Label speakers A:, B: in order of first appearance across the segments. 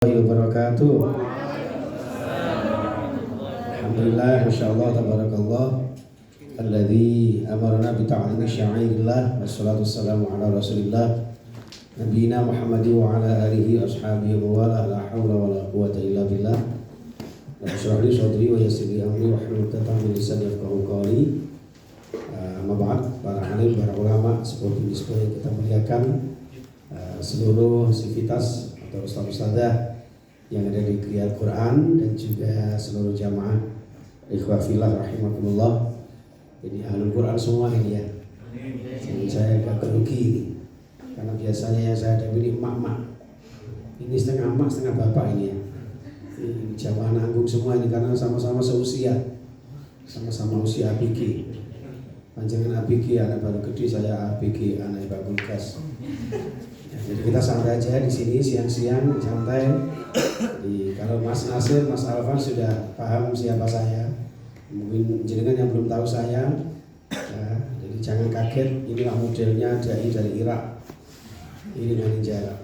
A: Wabarakatuh. Alhamdulillah, masyaallah, tabarakallah. Alladzi amarna bi ta'zimi sya'airillah. Wassalatu wassalamu ala Rasulillah nabiyina Muhammadin wa ala alihi ashabihi wa wala la haula wala quwwata illa billah. Rabbi shrah li sadri wa yassir li amri wahlul 'uqdatam min lisani yafqahu qawli. Amma ba'd, para alim, para ulama, seperti yang kita muliakan, seluruh sivitas atau ustaz-ustazah yang ada di Kriyat Quran dan juga seluruh jamaah ikhwah fillah rahimakumullah. Jadi ahlul Quran semua ini ya. Jadi saya agak grogi ini. Karena biasanya yang saya hadapi ini emak-emak. Ini setengah emak, setengah bapak ini ya. Ini jamaah nanggung semua ini karena sama-sama seusia. Sama-sama usia ABG. Panjangan ABG, anak baru gede, saya ABG, anak baru gas. Jadi kita santai aja di sini siang-siang santai. Jadi kalau Mas Nasir, Mas Alvan sudah paham siapa saya, mungkin jenengan yang belum tahu saya, ya, jadi jangan kaget. Inilah modelnya dai dari Irak. Ini manajer.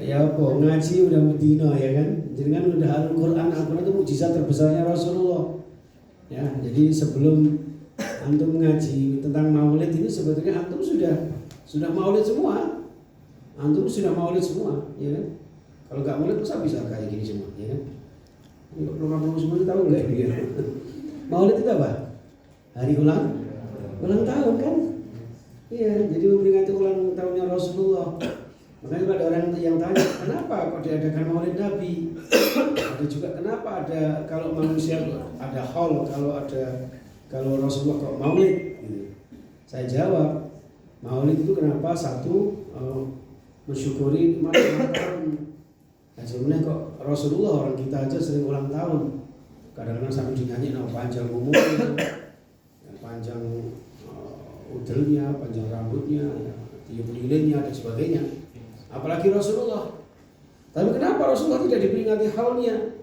A: Ya apa ngaji udah medino ya kan? Jenengan udah Al-Quran itu mukjizat terbesarnya Rasulullah. Ya, jadi sebelum antum ngaji tentang maulid ini sebetulnya antum sudah maulid semua. Antum sudah maulid semua, ya kan? Kalau nggak maulid bisa kayak gini semua, ya kan? Belum semua tahu nggak ini? Maulid itu apa? Hari ulang tahun kan? Iya, jadi memperingati ulang tahunnya Rasulullah. Makanya ada orang yang tanya, kenapa kok diadakan maulid Nabi? Ada juga kenapa ada kalau manusia ada haul, kalau Rasulullah kok maulid gitu. Saya jawab, maulid itu kenapa? Satu, mensyukuri umat ulang tahun. Nah, sebenarnya kok Rasulullah orang kita aja sering ulang tahun. Kadang-kadang sampai dinyanyi panjang umurnya, panjang udelnya, panjang rambutnya, tiup lilinnya dan sebagainya. Apalagi Rasulullah. Tapi kenapa Rasulullah tidak diperingati haulnya?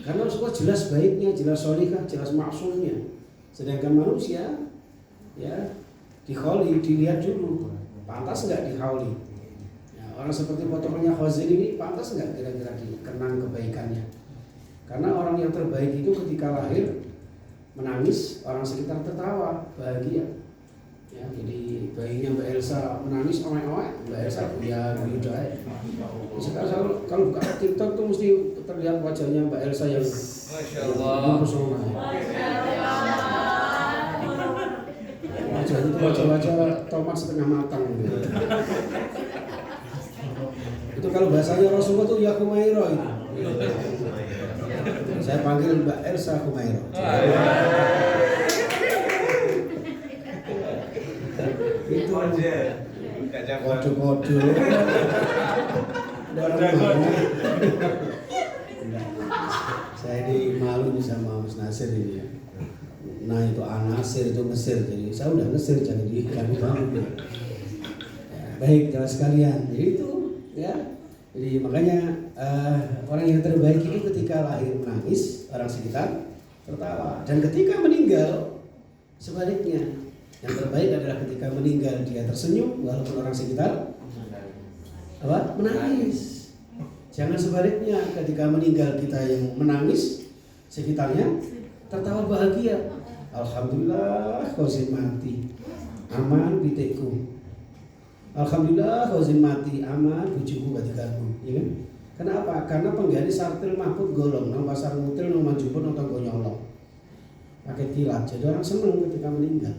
A: Karena Rasulullah jelas baiknya, jelas sholihah, jelas maksumnya. Sedangkan manusia, ya, dihauli, dilihat dulu, pantas nggak dihauli? Ya, orang seperti potongannya Khazin ini pantas nggak kira-kira dikenang kebaikannya? Karena orang yang terbaik itu ketika lahir menangis, orang sekitar tertawa, bahagia. Ya, jadi bayinya Mbak Elsa menangis, Mbak Elsa ya udah. Sekarang kalau buka TikTok tuh mesti terlihat wajahnya Mbak Elsa yang Masya Allah. Wajah itu wajah tomat setengah matang gitu. Itu kalau bahasanya Rasulullah tuh ya Humaira itu. Saya panggil Mbak Elsa Humaira. Itu kode-kode. Saya ini malu nih sama Mas Nasir ini ya. Nah itu Anasir itu Mesir, jadi saya udah Mesir jadi kami bangun. Ya, baik jamaah sekalian, jadi itu ya. Jadi makanya orang yang terbaik itu ketika lahir menangis, orang sekitar tertawa, dan ketika meninggal sebaliknya. Yang terbaik adalah ketika meninggal dia tersenyum walaupun orang sekitar menangis. Jangan sebaliknya, ketika meninggal kita yang menangis, sekitarnya tertawa bahagia. Alhamdulillah Khazin mati, aman pitikku. Alhamdulillah Khazin mati, aman bujuku gak diganggu, ya kan? Kenapa? Karena pengganti sartil mahfud golong, nang pasar mutil, nang manjupun, nang tonggo nyolong. Pakai tilat, jadi orang senang ketika meninggal.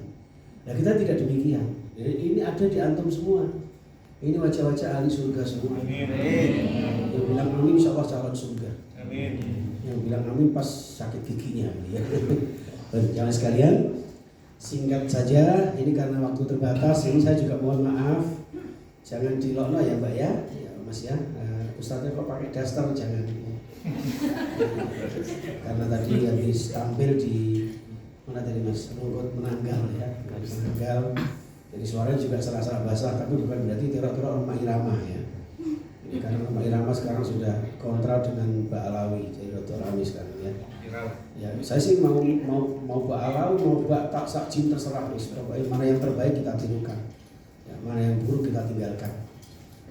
A: Nah kita tidak demikian. Jadi ini ada di antum semua. Ini wajah-wajah ahli surga semua. Amin. Yang bilang amin insya Allah calon surga. Amin. Yang bilang amin pas sakit giginya. Ya. Jangan sekalian, singkat saja. Ini karena waktu terbatas. Ini saya juga mohon maaf. Jangan dilokno ya Mbak ya, Mas ya. Ustaznya kok pakai daster jangan. Karena tadi habis tampil di mana tadi Mas? Rungkut Menanggal ya, Menanggal. Jadi suaranya juga salah-salah basah, tapi bukan berarti teror-teror Roma Irama ya. Jadi karena Roma Irama sekarang sudah kontra dengan Mbak Alawi, jadi Dr. Alawi sekarang ya. Ya, saya sih mau Mbak Alawi, mau Mbak Tak Sakjin terserah, pokoknya mana yang terbaik kita tirukan, ya, mana yang buruk kita tinggalkan.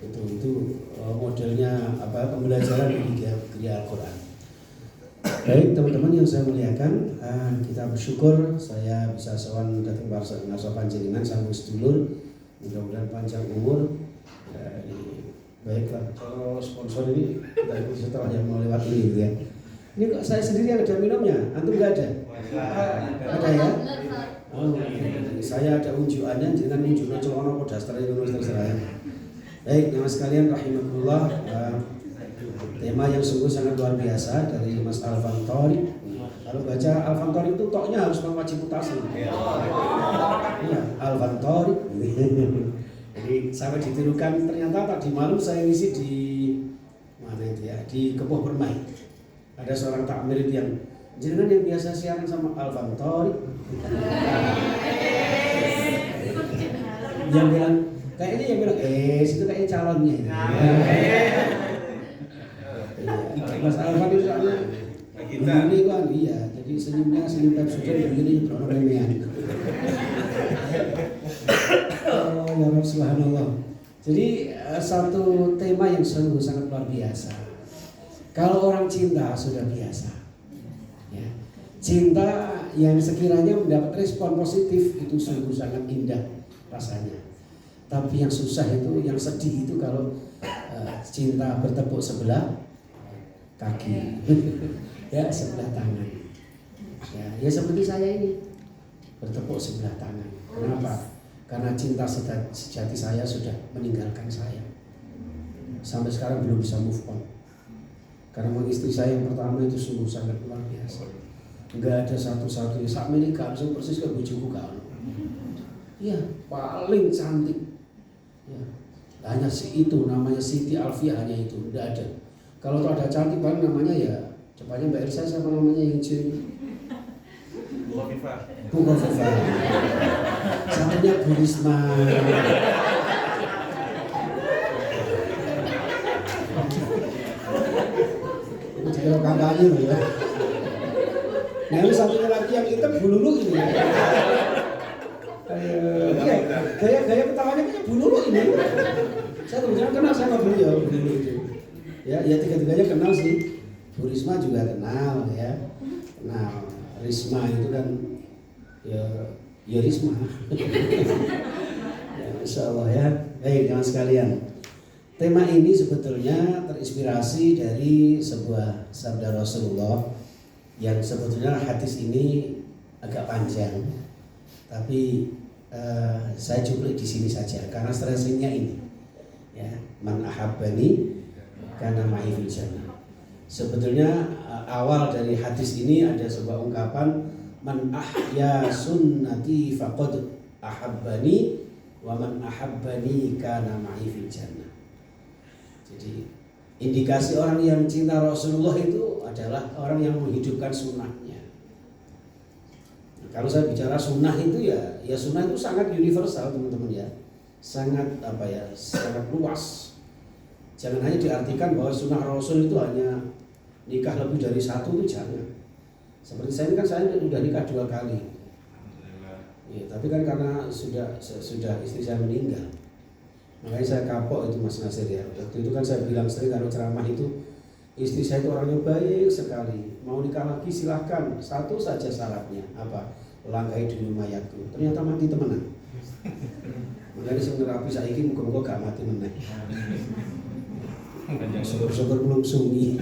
A: Itu modelnya pembelajaran di Gereja Al-Quran. Baik teman-teman yang saya muliakan, kita bersyukur saya bisa sowan datang ngarsa panjenengan sambung sedulur, mudah-mudahan panjang umur. Baiklah, kalau sponsor ini kita ikuti setelah yang mau lewat ini gitu ya. Ini kok saya sendiri yang ada minumnya, antum nggak ada? Ada ya? Oh, saya ada unjukannya, jangan unjuknya celana podastar itu terserah. Baik, nama sekalian rahimakumullah. Tema yang sungguh sangat luar biasa dari Mas Alvan Thorik. Kalau baca Alvan Thorik itu toknya harus wajib mutasi. Iya, Alvan Thorik. Jadi sampai ditirukan, ternyata tadi malam saya ngisi di mana itu ya, di Kepuh Permai. Ada seorang takmir yang jenengan yang biasa siaran sama Alvan Thorik. Yang bilang kayaknya yang bilang situ kayaknya calonnya. Mas Alvan itu soalnya begini kan, iya. Jadi senyumnya senyum Pepsodent, begini berapa-berapa. Oh ya Rabb, subhanallah. Jadi satu tema yang sungguh sangat luar biasa. Kalau orang cinta sudah biasa, ya. Cinta yang sekiranya mendapat respon positif itu sungguh sangat indah rasanya. Tapi yang susah itu, yang sedih itu kalau cinta bertepuk sebelah kaki, ya sebelah tangan. Ya seperti saya ini bertepuk sebelah tangan. Kenapa? Karena cinta sejati saya sudah meninggalkan saya. Sampai sekarang belum bisa move on. Karena istri saya yang pertama itu sungguh sangat luar biasa. Enggak ada satu-satunya. Saat ini langsung persis ke bojoku kan. Iya, paling cantik. Ya. Hanya si itu, namanya Siti Alfia, hanya itu, tidak ada. Kalau tuh ada cantik paling namanya ya depannya Mbak Elsa sama namanya yang C. Bu Kofifa. Satunya Bu Risma. Kalau kampanye ya. Nah ini satunya lagi yang hitam Bu Lulu ini. Gaya ketawanya punya Bu Lulu ini. Saya kebetulan kenal sama beliau Bu Lulu itu. Ya tiga-tiganya kenal sih. Bu Risma juga kenal ya. Kenal. Risma itu kan ya Risma. Ya Masya Allah ya. Baik teman sekalian. Tema ini sebetulnya terinspirasi dari sebuah sabda Rasulullah yang sebetulnya hadis ini agak panjang, tapi saya cuplik di sini saja karena stressingnya ini. Ya, man ahabbani kana ma'i fil jannah. Sebetulnya awal dari hadis ini ada sebuah ungkapan man ahya sunnati faqad ahabbani wa man ahabbani kana ma'i fil jannah. Jadi indikasi orang yang cinta Rasulullah itu adalah orang yang menghidupkan sunnahnya. Nah, kalau saya bicara sunnah itu ya sunnah itu sangat universal teman-teman ya, sangat sangat luas. Jangan hanya diartikan bahwa sunnah Rasul itu hanya nikah lebih dari satu, itu jangan. Seperti saya ini kan saya sudah nikah 2 kali. Ya, tapi kan karena sudah istri saya meninggal. Makanya saya kapok itu Mas Nasir ya. Waktu itu kan saya bilang sering kalau ceramah itu istri saya itu orangnya baik sekali. Mau nikah lagi silahkan. Satu saja syaratnya apa? Langkahi dulu mayatku. Ternyata mati temenan. Makanya saya ngerapi saiki muga-muga gak mati meneh. Syukur-syukur belum sungi.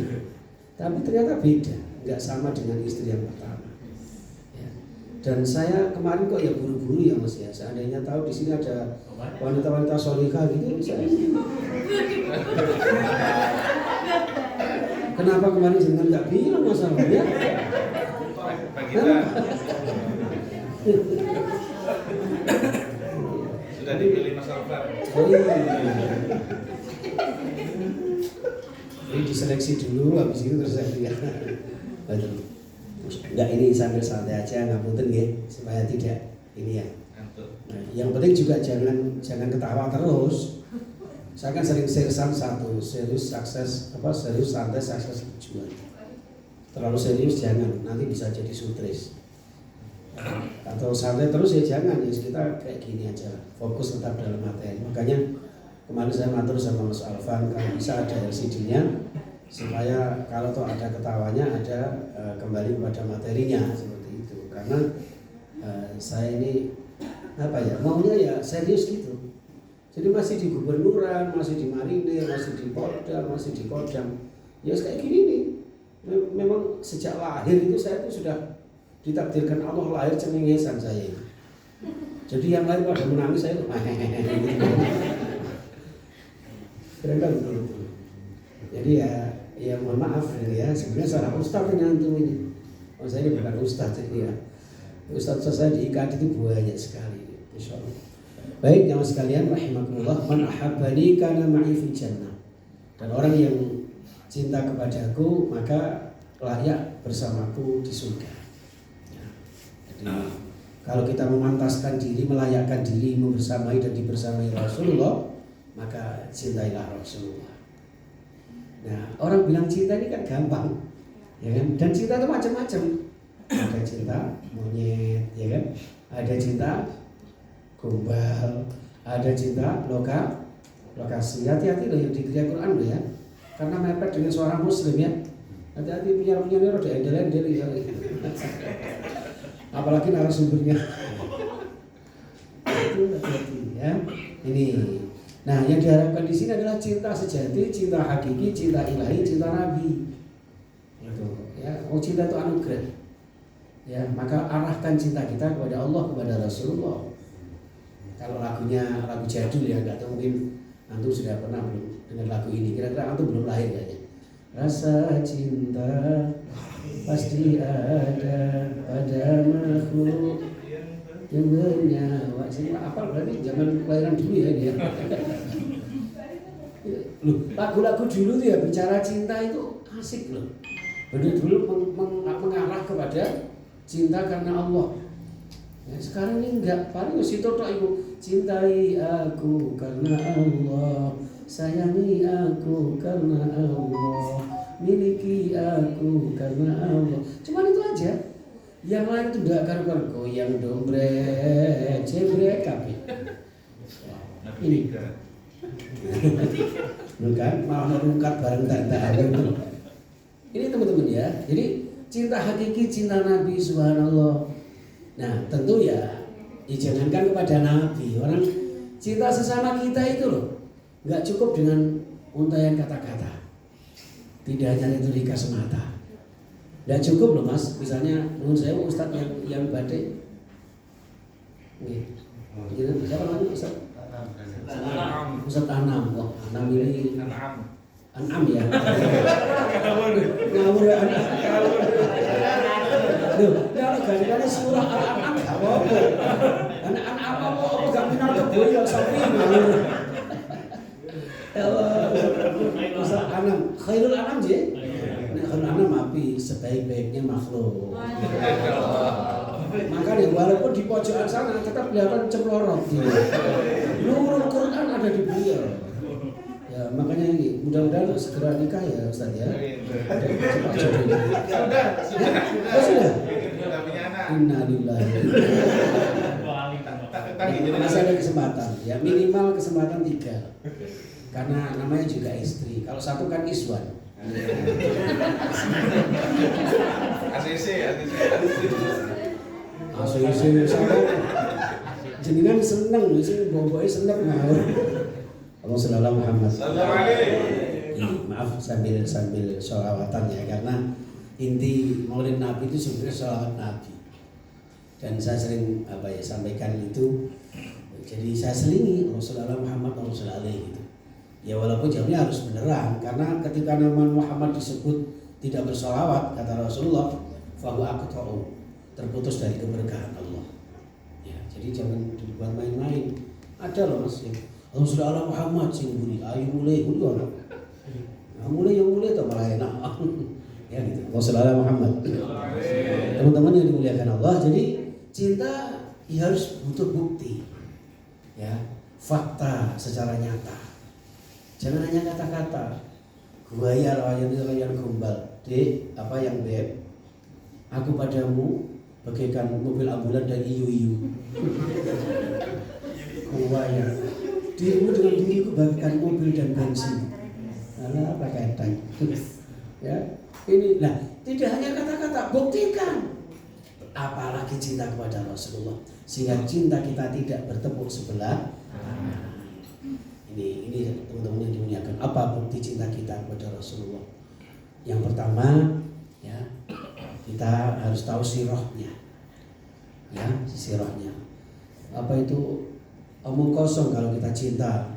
A: Tapi ternyata beda, nggak sama dengan istri yang pertama. Ya. Dan saya kemarin kok ya buru-buru ya Mas ya. Seandainya tahu di sini ada wanita-wanita solihah gitu, saya. Kenapa kemarin jangan nggak bilang masalahnya?
B: Sudah dipilih Mas Alvan.
A: Oh iya. Ini diseleksi dulu, habis itu terus saya lihat. Betul. Enggak, ini sambil santai aja, ngapunten ya, supaya tidak ini ya. Nah, yang penting juga jangan ketawa terus. Saya kan sering sersan satu, serius santai sukses tujuan. Terlalu serius jangan, nanti bisa jadi sutris. Atau santai terus ya jangan, ya kita kayak gini aja, fokus tetap dalam materi. Makanya kemarin saya matur sama Mas Alvan kalau bisa ada LCD-nya supaya kalau toh ada ketawanya ada kembali kepada materinya seperti itu. Karena saya ini apa ya maunya ya serius gitu. Jadi masih di gubernuran, masih di marinir, masih di Polda, masih di Kodam. Ya kayak gini nih. Memang sejak lahir itu saya tuh sudah ditakdirkan Allah lahir cengengesan saya. Jadi yang lain pada menangis saya tuh kira-kira begitu. Jadi ya mohon maaf ya sebenarnya salah ustaz yang antum ini. Oh saya ini bukan ustaz ya. Ustaz saya di IKAD itu banyak sekali. Insyaallah. Baik jamaah sekalian rahimakumullah, man ahabbani kana ma'i fil jannah. Dan orang yang cinta kepadaku maka layak bersamaku di surga. Ya. Jadi kalau kita memantaskan diri, melayakkan diri membersamai dan dibersamai Rasulullah, maka cintailah Rasulullah. Nah, orang bilang cinta ini kan gampang, ya kan? Dan cinta itu macam-macam. Ada cinta monyet, ya kan? Ada cinta gombal, ada cinta lokasi. Hati-hati loh yang dikira Quran loh ya, karena mepet dengan seorang muslim ya. Hati-hati penyiar-penyiar udah endel-endel ya. Apalagi narasumbernya. Itu hati-hati ya. Ini. Nah, yang diharapkan di sini adalah cinta sejati, cinta hakiki, cinta ilahi, cinta nabi. Gitu. Ya, cinta itu anugerah. Ya, maka arahkan cinta kita kepada Allah, kepada Rasulullah. Kalau lagunya lagu jadul ya, nggak tahu mungkin antum sudah pernah belum dengar lagu ini. Kira-kira antum belum lahir kayaknya. Rasa cinta pasti ada pada makhluk yang bernyawa. Apa berarti zaman kelahiran dulu ya dia. Loh, lagu-lagu dulu tuh ya bicara cinta itu asik loh. Dulu mengarah kepada cinta karena Allah. Ya, sekarang ini enggak, paling situ tok ibu cintai aku karena Allah, sayangi aku karena Allah, miliki aku karena Allah. Cuman itu aja. Yang lain itu enggak karuan goyang dombret, jebrek kabeh. Ini. Bukan malah rungkat bareng tanda itu. Ini teman-teman ya. Jadi cinta hakiki, cinta Nabi subhanallah. Nah tentu ya jangankan kepada Nabi, orang cinta sesama kita itu loh nggak cukup dengan untayan kata-kata, tidak hanya retorika semata, nggak cukup loh mas. Misalnya menurut saya Ustadz yang badai, gitu, siapa namanya Ustadz? Ustadz Anam, wah Anam ini Anam ya, ngawur ya Anam. Loh, kalau gantiannya surah Al-An'am gak apa-apa. Anak-anak apa gak minal kebun yang sapi ngawur. Ya Allah, Ustaz Anam, khairul anam je. Khairul anam api sebaik-baiknya makhluk. Makanya walaupun di pojokan sana tetap kelihatan cemlorot. Nurul Quran ada di beliau. Ya makanya ini mudah-mudahan segera nikah ya Ustaz ya. Cepat jodohnya. Sudah. Innalillahi. Masih ada kesempatan ya, minimal kesempatan 3. Karena namanya juga istri. Kalau satu kan iswan.
B: ACC.
A: Sama jenengan seneng sih, boboke seneng ngawur. Allah sallallahu Muhammad. Maaf sambil sholawatan ya, karena inti maulid Nabi itu sebenarnya sholawat Nabi. Dan saya sering sampaikan itu, jadi saya selingi Allah sallallahu Muhammad gitu. Ya walaupun jawabnya harus beneran, karena ketika nama Muhammad disebut tidak bersolawat kata Rasulullah, fahu aqta'u, terputus dari keberkahan Allah. Ya, jadi jangan dibuat main-main. Ada loh mas. Allah sallallahu Muhammad sing buri, ayo mulai ono. Nah, mulai itu malah enak. Ya gitu. Allah sallallahu Muhammad. Teman-teman yang dimuliakan Allah, jadi cinta ya harus butuh bukti. Ya, fakta secara nyata. Jangan hanya kata-kata. Buaya layan gombal. Dek, apa yang beb? Aku padamu bagaikan mobil ambulan dan iyu-iyu. Buaya. Dirimu dengan diriku bagaikan mobil dan bensin. Alah, pakai tank. Ya, ini lah. Tidak hanya kata-kata, buktikan. Apalagi cinta kepada Rasulullah, sehingga cinta kita tidak bertepuk sebelah. Ini teman-teman yang dimuliakan. Apa bukti cinta kita kepada Rasulullah? Yang pertama, ya, kita harus tahu sirahnya. Ya, sirahnya. Apa itu? Omong kosong kalau kita cinta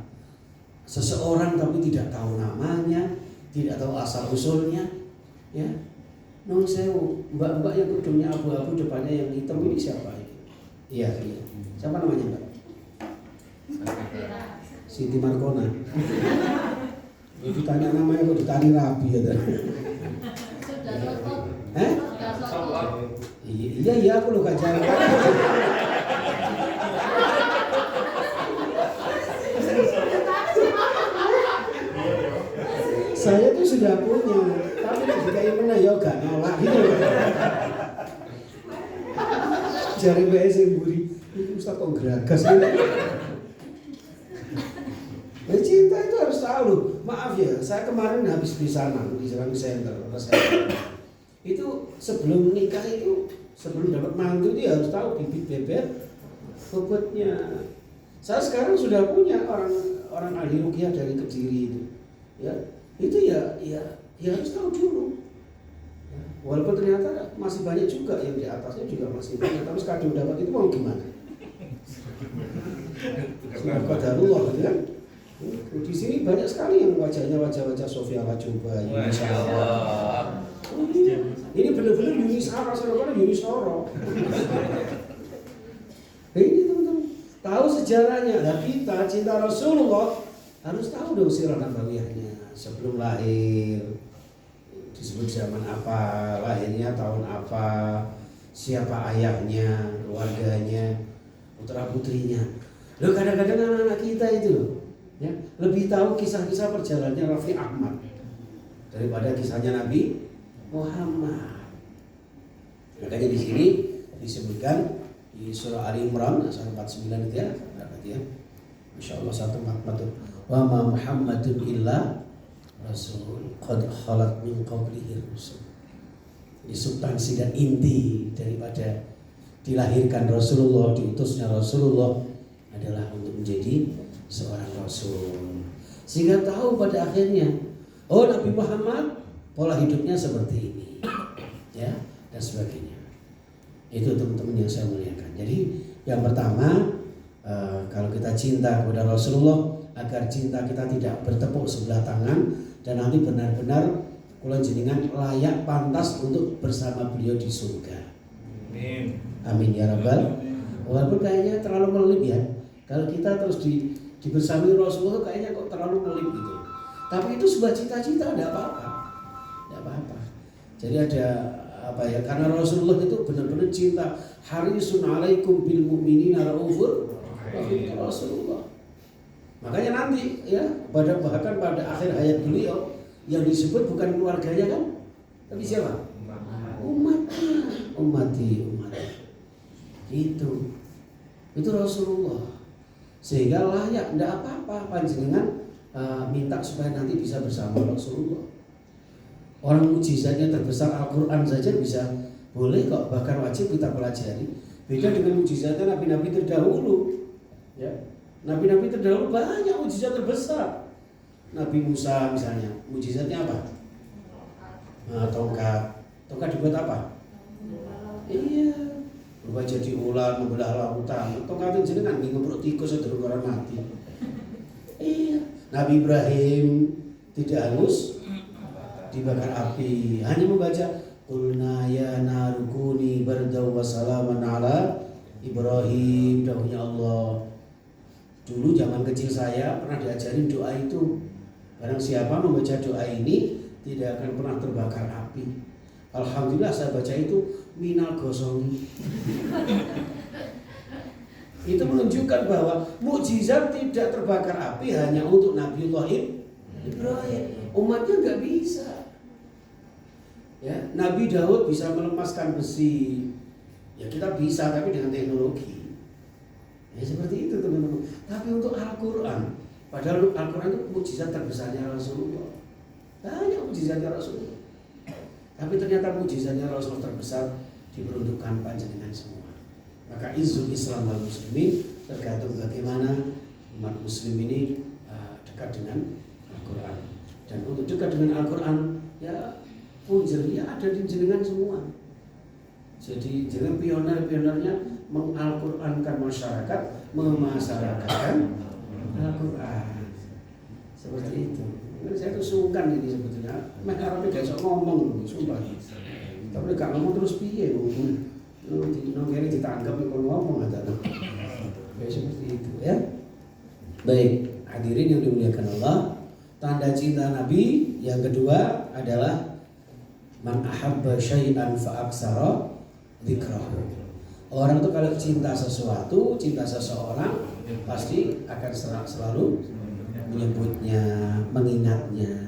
A: seseorang tapi tidak tahu namanya, tidak tahu asal usulnya, ya. Non sewu, mbak-mbak yang kerudungnya abu-abu depannya yang hitam ini siapa ini? Iya. Siapa namanya mbak? Siti Markona. Ditanya namanya kok ditani rapi ya tadi. Iya aku loh kajar. Saya tuh sudah punya, tapi jika yang mana ya gak nolak gitu. Jari BS yang buri, itu Ustaz kok geragas gitu. Nah, cinta itu harus tahu loh. Maaf ya, saya kemarin habis di sana di Jalan Center. Itu sebelum nikah itu, sebelum dapat mantu itu harus tahu bibit bebek bobotnya. Saya sekarang sudah punya orang ahli ruqyah dari Kediri itu, ya. Itu ya harus tahu dulu. Ya, walaupun ternyata masih banyak juga yang di atasnya juga masih banyak, tapi sekadar dapat itu mau gimana? Semoga darulah gitu kan. Di sini banyak sekali yang wajahnya wajah Sofia Lajuba, Masya Allah. Ini benar-benar Yuni Sara, seorang Yuni Soro. Ini teman-teman tahu sejarahnya. Nah, kita cinta Rasulullah harus tahu dong sirah nabawiyahnya. Sebelum lahir disebut zaman apa, lahirnya tahun apa, siapa ayahnya, keluarganya, putra putrinya. Loh kadang-kadang anak-anak kita itu ya, lebih tahu kisah-kisah perjalanannya Raffi Ahmad daripada kisahnya Nabi Muhammad. Makanya di sini disebutkan di surah Ali Imran ayat 49 itu ya, berapa ya? Masya Allah 144. Wa ma Muhammadun illa Rasul qad khalat min qablihi rusul. Ini substansi dan inti daripada dilahirkan Rasulullah, diutusnya Rasulullah adalah untuk menjadi seorang Rasul. Sehingga tahu pada akhirnya, oh Nabi Muhammad pola hidupnya seperti ini, ya, dan sebagainya. Itu teman-teman yang saya muliakan. Jadi yang pertama, kalau kita cinta kepada Rasulullah, agar cinta kita tidak bertepuk sebelah tangan dan nanti benar-benar kula jenengan layak pantas untuk bersama beliau di surga. Amin. Amin ya rabbal. Walaupun kayaknya terlalu melip ya. Kalau kita terus dibersami Rasulullah kayaknya kok terlalu melip gitu. Tapi itu sebuah cita-cita, tidak apa-apa. Tidak apa-apa. Jadi ada apa ya? Karena Rasulullah itu benar-benar cinta. Harisun alaikum bil mu'minina raufur rahim Rasulullah. Makanya nanti ya, bahkan pada akhir hayat beliau yang disebut bukan keluarganya kan, tapi siapa? Umatnya, umat. Itu Rasulullah. Sehingga layak, tidak apa-apa panjenengan minta supaya nanti bisa bersama Rasulullah. Orang mujizatnya terbesar Al-Quran saja bisa, boleh kok, bahkan wajib kita pelajari. Beda dengan mujizatnya nabi-nabi terdahulu, ya. Nabi-nabi terdahulu banyak mujizat terbesar. Nabi Musa misalnya, mujizatnya apa? Tongkat. Tongkat dibuat apa? Iya, berubah jadi ular, membelah lautan. Tongkat itu jenengan ngeprok tikus sedurung orang mati. Iya. Nabi Ibrahim tidak hangus dibakar api, hanya membaca qulna ya narukuni bardaw wa salaman ala Ibrahim, dahulunya Allah. Dulu zaman kecil saya pernah diajarin doa itu. Barang siapa membaca doa ini tidak akan pernah terbakar api. Alhamdulillah saya baca itu minal gosongi. Itu menunjukkan bahwa mukjizat tidak terbakar api hanya untuk Nabiullah Ibrahim. Umatnya nggak bisa. Ya, Nabi Daud bisa melepaskan besi. Ya kita bisa tapi dengan teknologi. Ya seperti itu teman-teman. Tapi untuk Al-Quran, padahal Al-Quran itu mukjizat terbesarnya Rasulullah. Banyak mukjizatnya Rasulullah. Tapi ternyata mukjizatnya Rasulullah terbesar diperuntukkan panjenengan semua. Maka izzul Islam wal muslimin tergantung bagaimana umat muslim ini dekat dengan Al-Quran. Dan untuk dekat dengan Al-Quran, ya punjernya ada di jenengan semua. Jadi jenengan pioner-pionernya mengal-Qurankan masyarakat, memasyarakatkan Al-Quran. Seperti itu. Saya tuh sungkan ini sebetulnya. Mereka Arabnya gak bisa ngomong, sumpah. Tapi gak ngomong terus piye ngomong. Nongkeri ditangkap kalau ngomong aja. Kayak seperti itu ya. Baik, hadirin yang dimuliakan Allah. Tanda cinta Nabi yang kedua adalah man ahabba syai'an fa aksara dzikrahu. Orang itu kalau cinta sesuatu, cinta seseorang, pasti akan selalu menyebutnya, mengingatnya.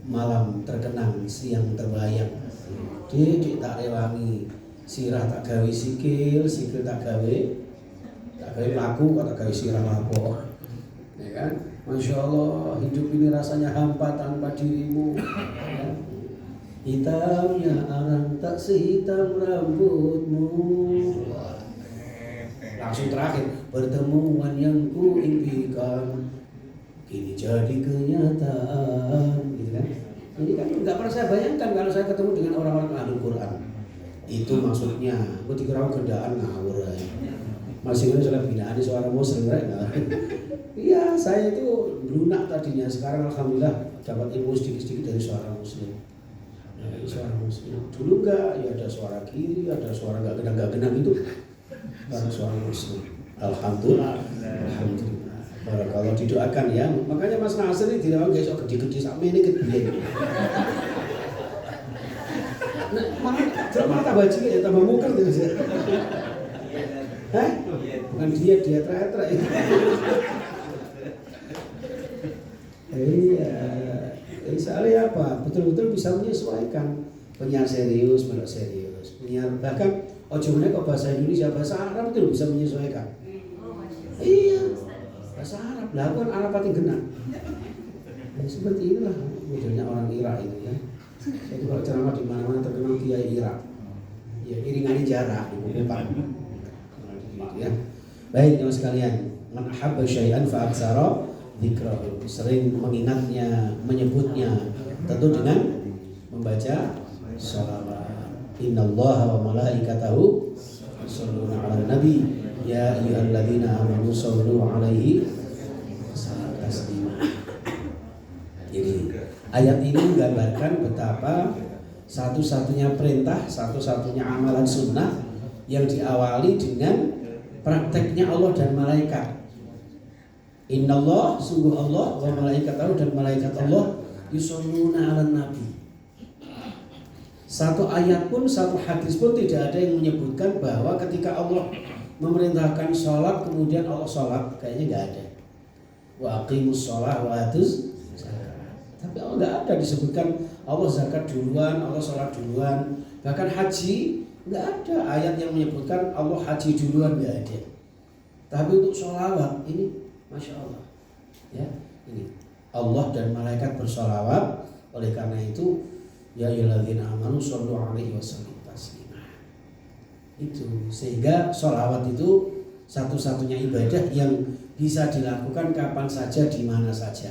A: Malam terkenang, siang terbayang. Dik tak rewangi, sirah tak gawe sikil, sikil tak gawe laku, tak gawe sirah lapo. Ya kan? Masya Allah, hidup ini rasanya hampa tanpa dirimu. Ya. Hitamnya arang tak sehitam rambutmu. Langsung terakhir, pertemuan yang ku impikan kini jadi kenyataan, gitu kan? Ini kan nggak pernah saya bayangkan kalau saya ketemu dengan orang-orang ahli Quran. Itu maksudnya, aku dikira gendaan ngawur ya. Masih ini sudah binaan di suara muslim, right? Iya, saya itu lunak tadinya. Sekarang alhamdulillah dapat ilmu sedikit-sedikit dari suara muslim. Suara muslim. Dulu enggak, ya ada suara kiri, ada suara nggak genang itu. Baru suara muslim. Alhamdulillah. Alhamdulillah. Barakallah, didoakan ya. Makanya Mas Nasir ini tidak guys, gede-gede sampai ini gede. Nah, malah tambah cilik ya, tambah muker gitu. Hah? Bukan dia trek-trek. Iya. Soalnya apa? Betul-betul bisa menyesuaikan. Penyiar serius, melok serius. Penyiar bahkan ojone kok bahasa Indonesia, bahasa Arab itu bisa menyesuaikan. Iya. Bahasa Arab, lah kan Arab pati genah. Ya, seperti inilah modelnya orang Irak itu ya. Jadi kalau ceramah di mana-mana terkenal kiai Irak. Ya iringannya jarak di depan. Ya. Baik teman sekalian, man ahabba syai'an fa aktsara dzikrahu. Sering mengingatnya, menyebutnya, tentu dengan membaca shalawat. Innallaha wa malaikatahu yusholluna 'alan nabi. Ya ayyuhalladzina amanu shollu 'alaihi taslima. Jadi ayat ini menggambarkan betapa satu-satunya perintah, satu-satunya amalan sunnah yang diawali dengan prakteknya Allah dan malaikat. Innallah, sungguh Allah, wa malaikatahu dan malaikat Allah yusholluna 'alan nabi. Satu ayat pun, satu hadis pun tidak ada yang menyebutkan bahwa ketika Allah memerintahkan sholat kemudian Allah sholat, kayaknya nggak ada. Wa aqimus sholat wa atuz zakat. Tapi Allah nggak ada disebutkan Allah zakat duluan, Allah sholat duluan. Bahkan haji nggak ada ayat yang menyebutkan Allah haji duluan, nggak ada. Tapi untuk sholawat ini, masya Allah, ya ini Allah dan malaikat bersolawat. Oleh karena itu, ya ayyuhalladzina amanu shollu 'alaihi wasallimu taslima. Itu sehingga sholawat itu satu-satunya ibadah yang bisa dilakukan kapan saja di mana saja.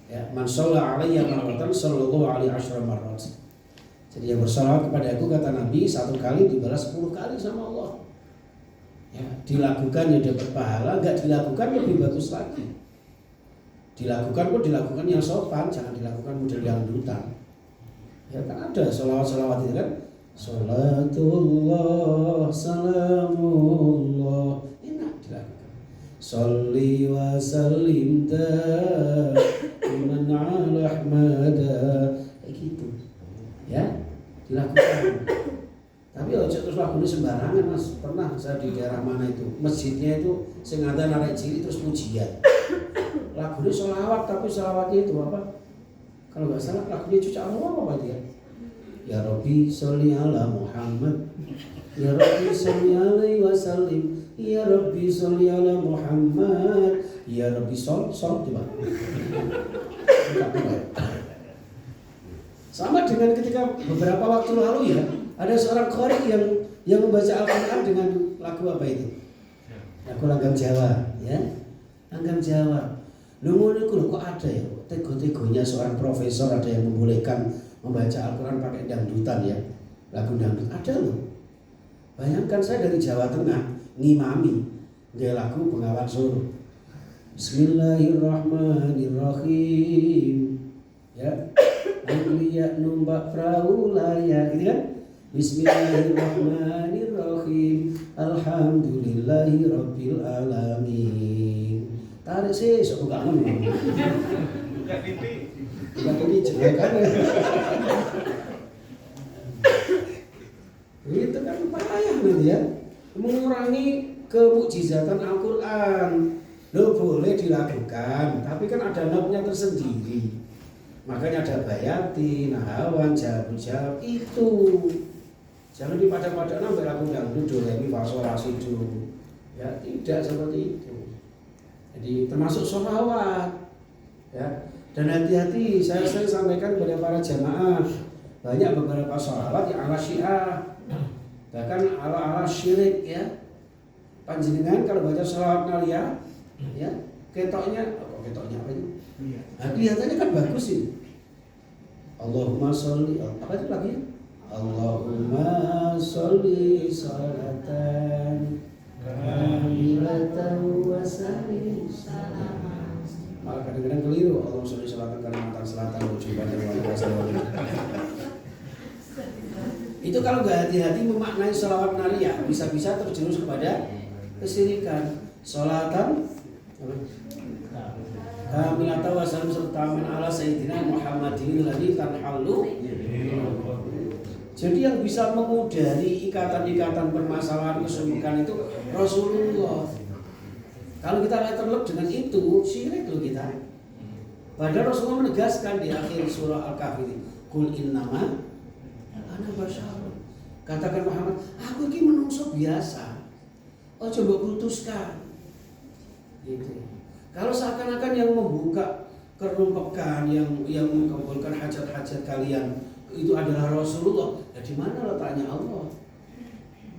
A: Ya, man shalla 'alayya marratan sallallahu 'alaihi asyra marrat. Jadi yang bersolawat kepada aku, kata Nabi, satu kali dibalas 10 kali sama Allah. Ya, dilakukan ya dapat pahala, enggak dilakukan lebih bagus lagi. Dilakukan pun dilakukan yang sopan, jangan dilakukan model yang dangdutan. Ya kan ada sholawat-sholawat itu kan. Salatullah, salamullah, enak dilakukan. Sholli wa sallim daiman ala ahmada, kayak gitu ya, dilakukan. Tapi ojo terus lagunya sembarangan mas. Pernah saya di daerah mana itu, masjidnya itu sengaja narik cilik terus pujian. Lagunya sholawat, tapi sholawatnya itu apa? Kalau nggak salah lagunya cuca Allah apa dia? Ya Rabbi sholli ala Muhammad, Ya Rabbi sholli alaihi wasallim, Ya Rabbi sholli ala Muhammad, Ya Rabbi sol coba. Sama dengan ketika beberapa waktu lalu ya, ada seorang qari yang membaca Al-Quran dengan lagu apa itu? Lagu langgam Jawa, ya, langgam Jawa. Lu ngono iku lho kok ada ya? Tego-tegonya seorang profesor ada yang membolehkan membaca Al-Quran pakai dangdutan ya, lagu dangdut ada loh. Bayangkan saya dari Jawa Tengah ngimami gaya lagu Bengawan Solo. Bismillahirrahmanirrahim. Ya, Anglia numpak perahu layar, gitu kan? Bismillahirrahmanirrahim. Alhamdulillahirabbil alamin. Tarik sih, sok buka ngomong.
B: Buka TV.
A: Buka TV jelek kan? Itu kan payah nanti ya, mengurangi kemukjizatan Al-Quran. Lo boleh dilakukan, tapi kan ada notnya tersendiri. Makanya ada bayati, nahawan, jawab itu. Jangan dipadak-padak sampai lagu dangdut do re mi fa sol la si do. Ya tidak seperti itu. Jadi termasuk sholawat. Ya. Dan hati-hati, saya sering sampaikan kepada para jamaah, banyak beberapa sholawat yang ala syiah, bahkan ala syirik ya. Panjenengan kalau baca sholawat nalia, ya ketoknya apa itu? Nah, kelihatannya kan bagus sih. Allahumma sholli, apa itu lagi? Allahumma sholli sholatan kamilatan wa sallim salaman. Malah kadang-kadang keliru. Allahumma sholli sholatan Kalimantan Selatan Ujung Pandang Wali. Itu kalau nggak hati-hati memaknai sholawat nariyah, bisa-bisa terjerumus kepada kesyirikan. Sholatan kamilatan wa sallim serta min ala sayyidina Muhammadin ladzi tanhallu. Jadi yang bisa mengudari ikatan-ikatan permasalahan kesulitan itu Rasulullah. Kalau kita terlep dengan itu, syirik loh kita. Padahal Rasulullah menegaskan di akhir surah Al-Kahfi, Qul innama ana basyarun. Katakan Muhammad, aku ini menungso biasa. Oh coba kutuskan. Gitu. Kalau seakan-akan yang membuka kerumpekan, yang mengabulkan hajat-hajat kalian itu adalah Rasulullah. Ya di mana letaknya Allah?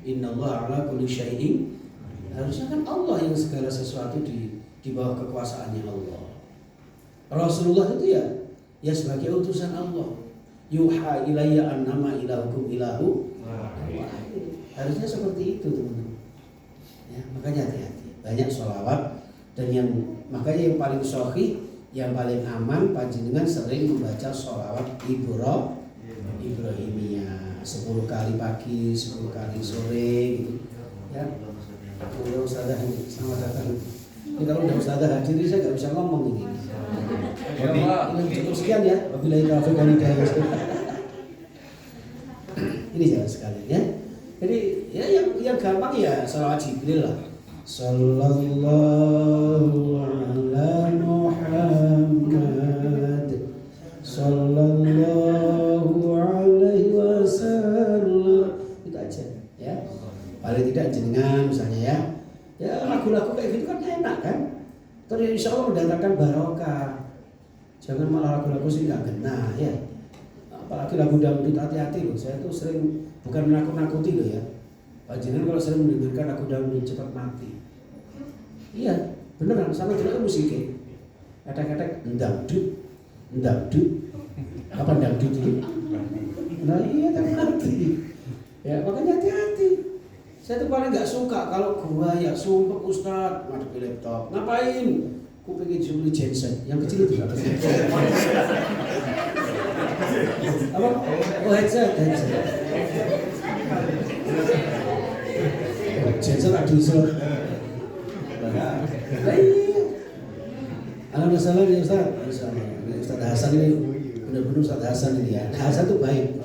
A: Innallaha ala kulli syai'in. Harusnya kan Allah yang segala sesuatu di bawah kekuasaannya Allah. Rasulullah itu ya sebagai utusan Allah. Yuha ilayya annama ilahukum ilahu wahid. Harusnya seperti itu, teman-teman. Ya, makanya hati-hati. Banyak sholawat dan makanya yang paling sahih, yang paling aman panjenengan sering membaca sholawat Ibrahimiyah 10 kali pagi, 10 kali sore gitu. Ya. Kalau Ustazah selamat datang. Ini kalau udah Ustazah hadir saya nggak bisa ngomong ini. Ini cukup sekian ya. Wabillahi taufiq wal hidayah. Ini jangan sekalian ya. Jadi ya yang gampang ya sholawat Jibril lah. Sallallahu ala Muhammad sallallahu alaihi wasallam. Itu aja ya. Paling tidak jenengan misalnya ya lagu-lagu kayak gitu kan enak kan. Terus insya Allah mendatangkan barokah. Jangan malah lagu-lagu sih nggak kena ya. Apalagi lagu dangdut, hati-hati loh. Saya tuh sering bukan menakut-nakuti loh ya. Jenengan kalau sering mendengarkan lagu dangdut cepat mati. Iya beneran sama juga musiknya. Kadang-kadang dangdut. Apa dangdut itu? Nah iya kan mati. Ya makanya hati-hati. Saya tuh paling nggak suka kalau gua ya sumpah Ustadz ngadepi laptop. Ngapain? Ku pengen beli genset yang kecil itu. Apa? Oh headset. Genset ada diesel. Alhamdulillah ya Ustaz. Ustaz Hasan ini benar-benar Ustaz Hasan ini ya. Hasan itu baik.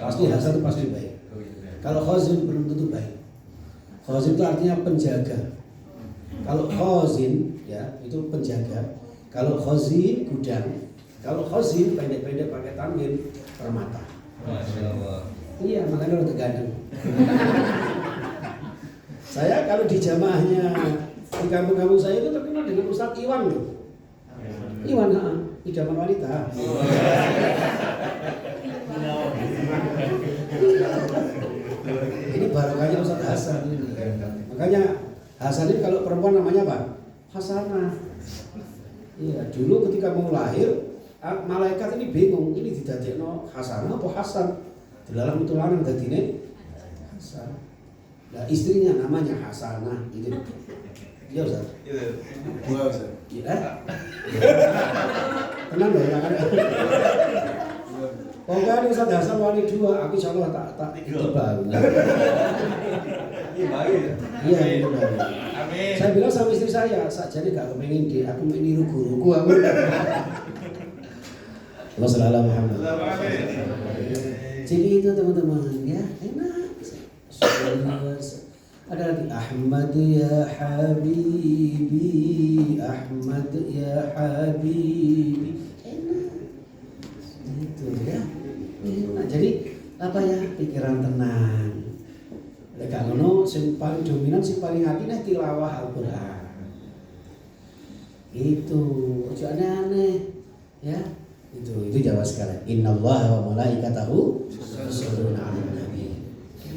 A: Hasan itu pasti baik. Kalau khazin belum tentu baik. Khazin itu artinya penjaga. Kalau khazin ya itu penjaga. Kalau khazin gudang. Kalau khazin pendek-pendek pakai tanwin permata.
B: Masya Allah.
A: Iya, makanya udah tergandeng. Saya kalau di jamaahnya di kampung-kampung saya itu terkenal dengan Ustadz Iwan loh. Iwan, idaman wanita. Ini barokahnya Ustadz Hasan ini. Makanya Hasan ini kalau perempuan namanya apa? Hasanah. Iya, dulu ketika mau lahir, malaikat ini bingung, ini didadekno Hasanah apa Hasan? Dalam itu lanang dadine Hasan. Nah, istrinya namanya Hasanah gitu. Iya Ustaz.
B: Iya Ustaz.
A: Iya. Tenang dong ya. Pokoknya Ustaz Hasan wali 2, aku insyaallah tak tiba.
B: Iya baik.
A: Iya, itu baru.
B: Amin.
A: Saya bilang sama istri saya, sakjane gak kepengen di, aku mau niru guruku aku. Allah sallallahu Muhammad. Jadi itu teman-teman ya, enak. Ada lagi Ahmad ya Habibi, Ahmad ya Habibi, enak. Itu ya. Enak. Jadi apa ya, pikiran tenang. Lek gak ngono sing paling dominan sing paling ati nek tilawah Al-Qur'an. Itu ojo aneh-aneh ya. Itu Jawa sekalian. Innallaha wa malaikatahu yusholluna 'alan nabi.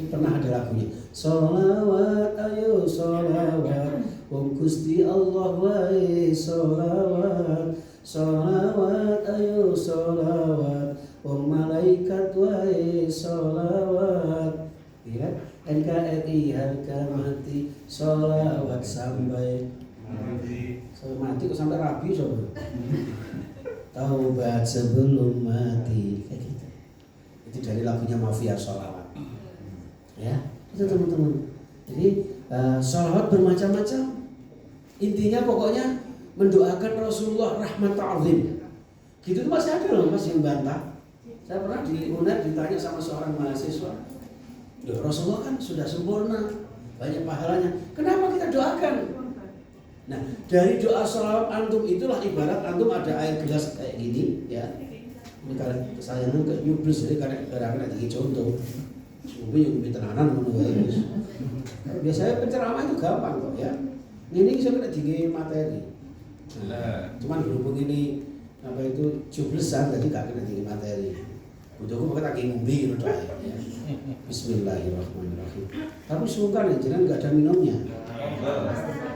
A: Pernah ada lagunya. Sholawat ayo sholawat, wong Gusti Allah wae sholawat. Sholawat ayo sholawat, wong malaikat wae sholawat. Ya, NKRI harga mati, sholawat sampai mati kok sampai rabi coba. Taubat sebelum mati kayak gitu. Itu dari lagunya Mafia Sholawat. Ya, itu teman-teman. Jadi sholawat bermacam-macam. Intinya pokoknya mendoakan Rasulullah rahmat ta'zim. Gitu tuh masih ada loh, masih membantah. Saya pernah di UNER ditanya sama seorang mahasiswa, Rasulullah kan sudah sempurna, banyak pahalanya. Kenapa kita doakan? Nah, dari doa sholawat antum itulah ibarat antum ada air gelas kayak gini, ya. Ini kalau saya nunggu nyubrus, jadi kadang-kadang tinggi contoh. Mungkin tenanan menunggu. Biasanya penceramah itu gampang kok ya. Ini bisa kena tinggi materi. Nah, cuman berhubung ini apa itu jublesan, jadi gak kena tinggi materi. Untuk aku pakai ngombe gitu ya. Bismillahirrahmanirrahim. Tapi sungkan ya, jangan nggak ada minumnya.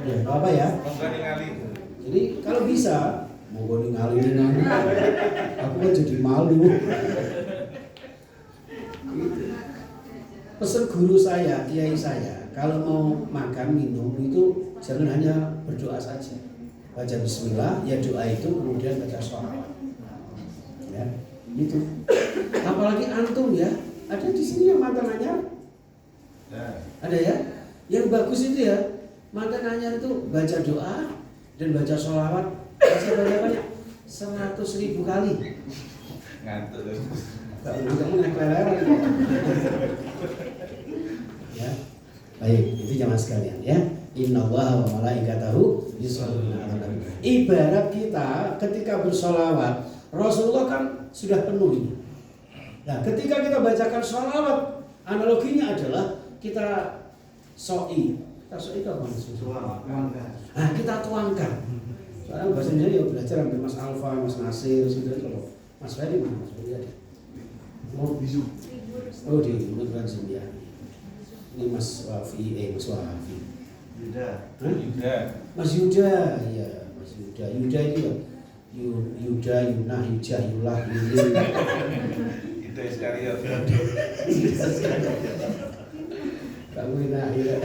A: Ya, apa ya? Jadi kalau bisa, mau gue ngalih aku kan jadi malu. Pesan guru saya, kiai saya, kalau mau makan minum itu jangan hanya berdoa saja. Baca Bismillah, ya doa itu kemudian baca sholawat. Ya, gitu. Apalagi antum ya, ada di sini yang mantan anyar? Ada ya? Yang bagus itu ya, mantan anyar itu baca doa dan baca sholawat. Saya banyak 100.000 kali.
B: Ngantuk.
A: Kamu naik leleran. Ya, baik, itu jamaah sekalian ya. Innallaha wa malaikatahu yusholluna 'alan nabi. Ibarat kita ketika bersholawat, Rasulullah kan sudah penuh ini. Nah, ketika kita bacakan sholawat, analoginya adalah kita soi. Kita soi itu apa maksudnya? Nah, kita tuangkan. Soalnya bahasanya ya belajar sampai Mas Alfa, Mas Nasir, gitu loh. Mas Ferry mana? Mas Ferry ada. Oh, oh di Universitas India. Ini Mas Wafi, Mas Wafi.
B: Yuda.
A: Mas Yuda, iya Mas Yuda. Yuda itu ya. Yuda, Yunah, Yujah, Yulah, Yulil.
B: Itu Iskariot.
A: Kamu enak ya.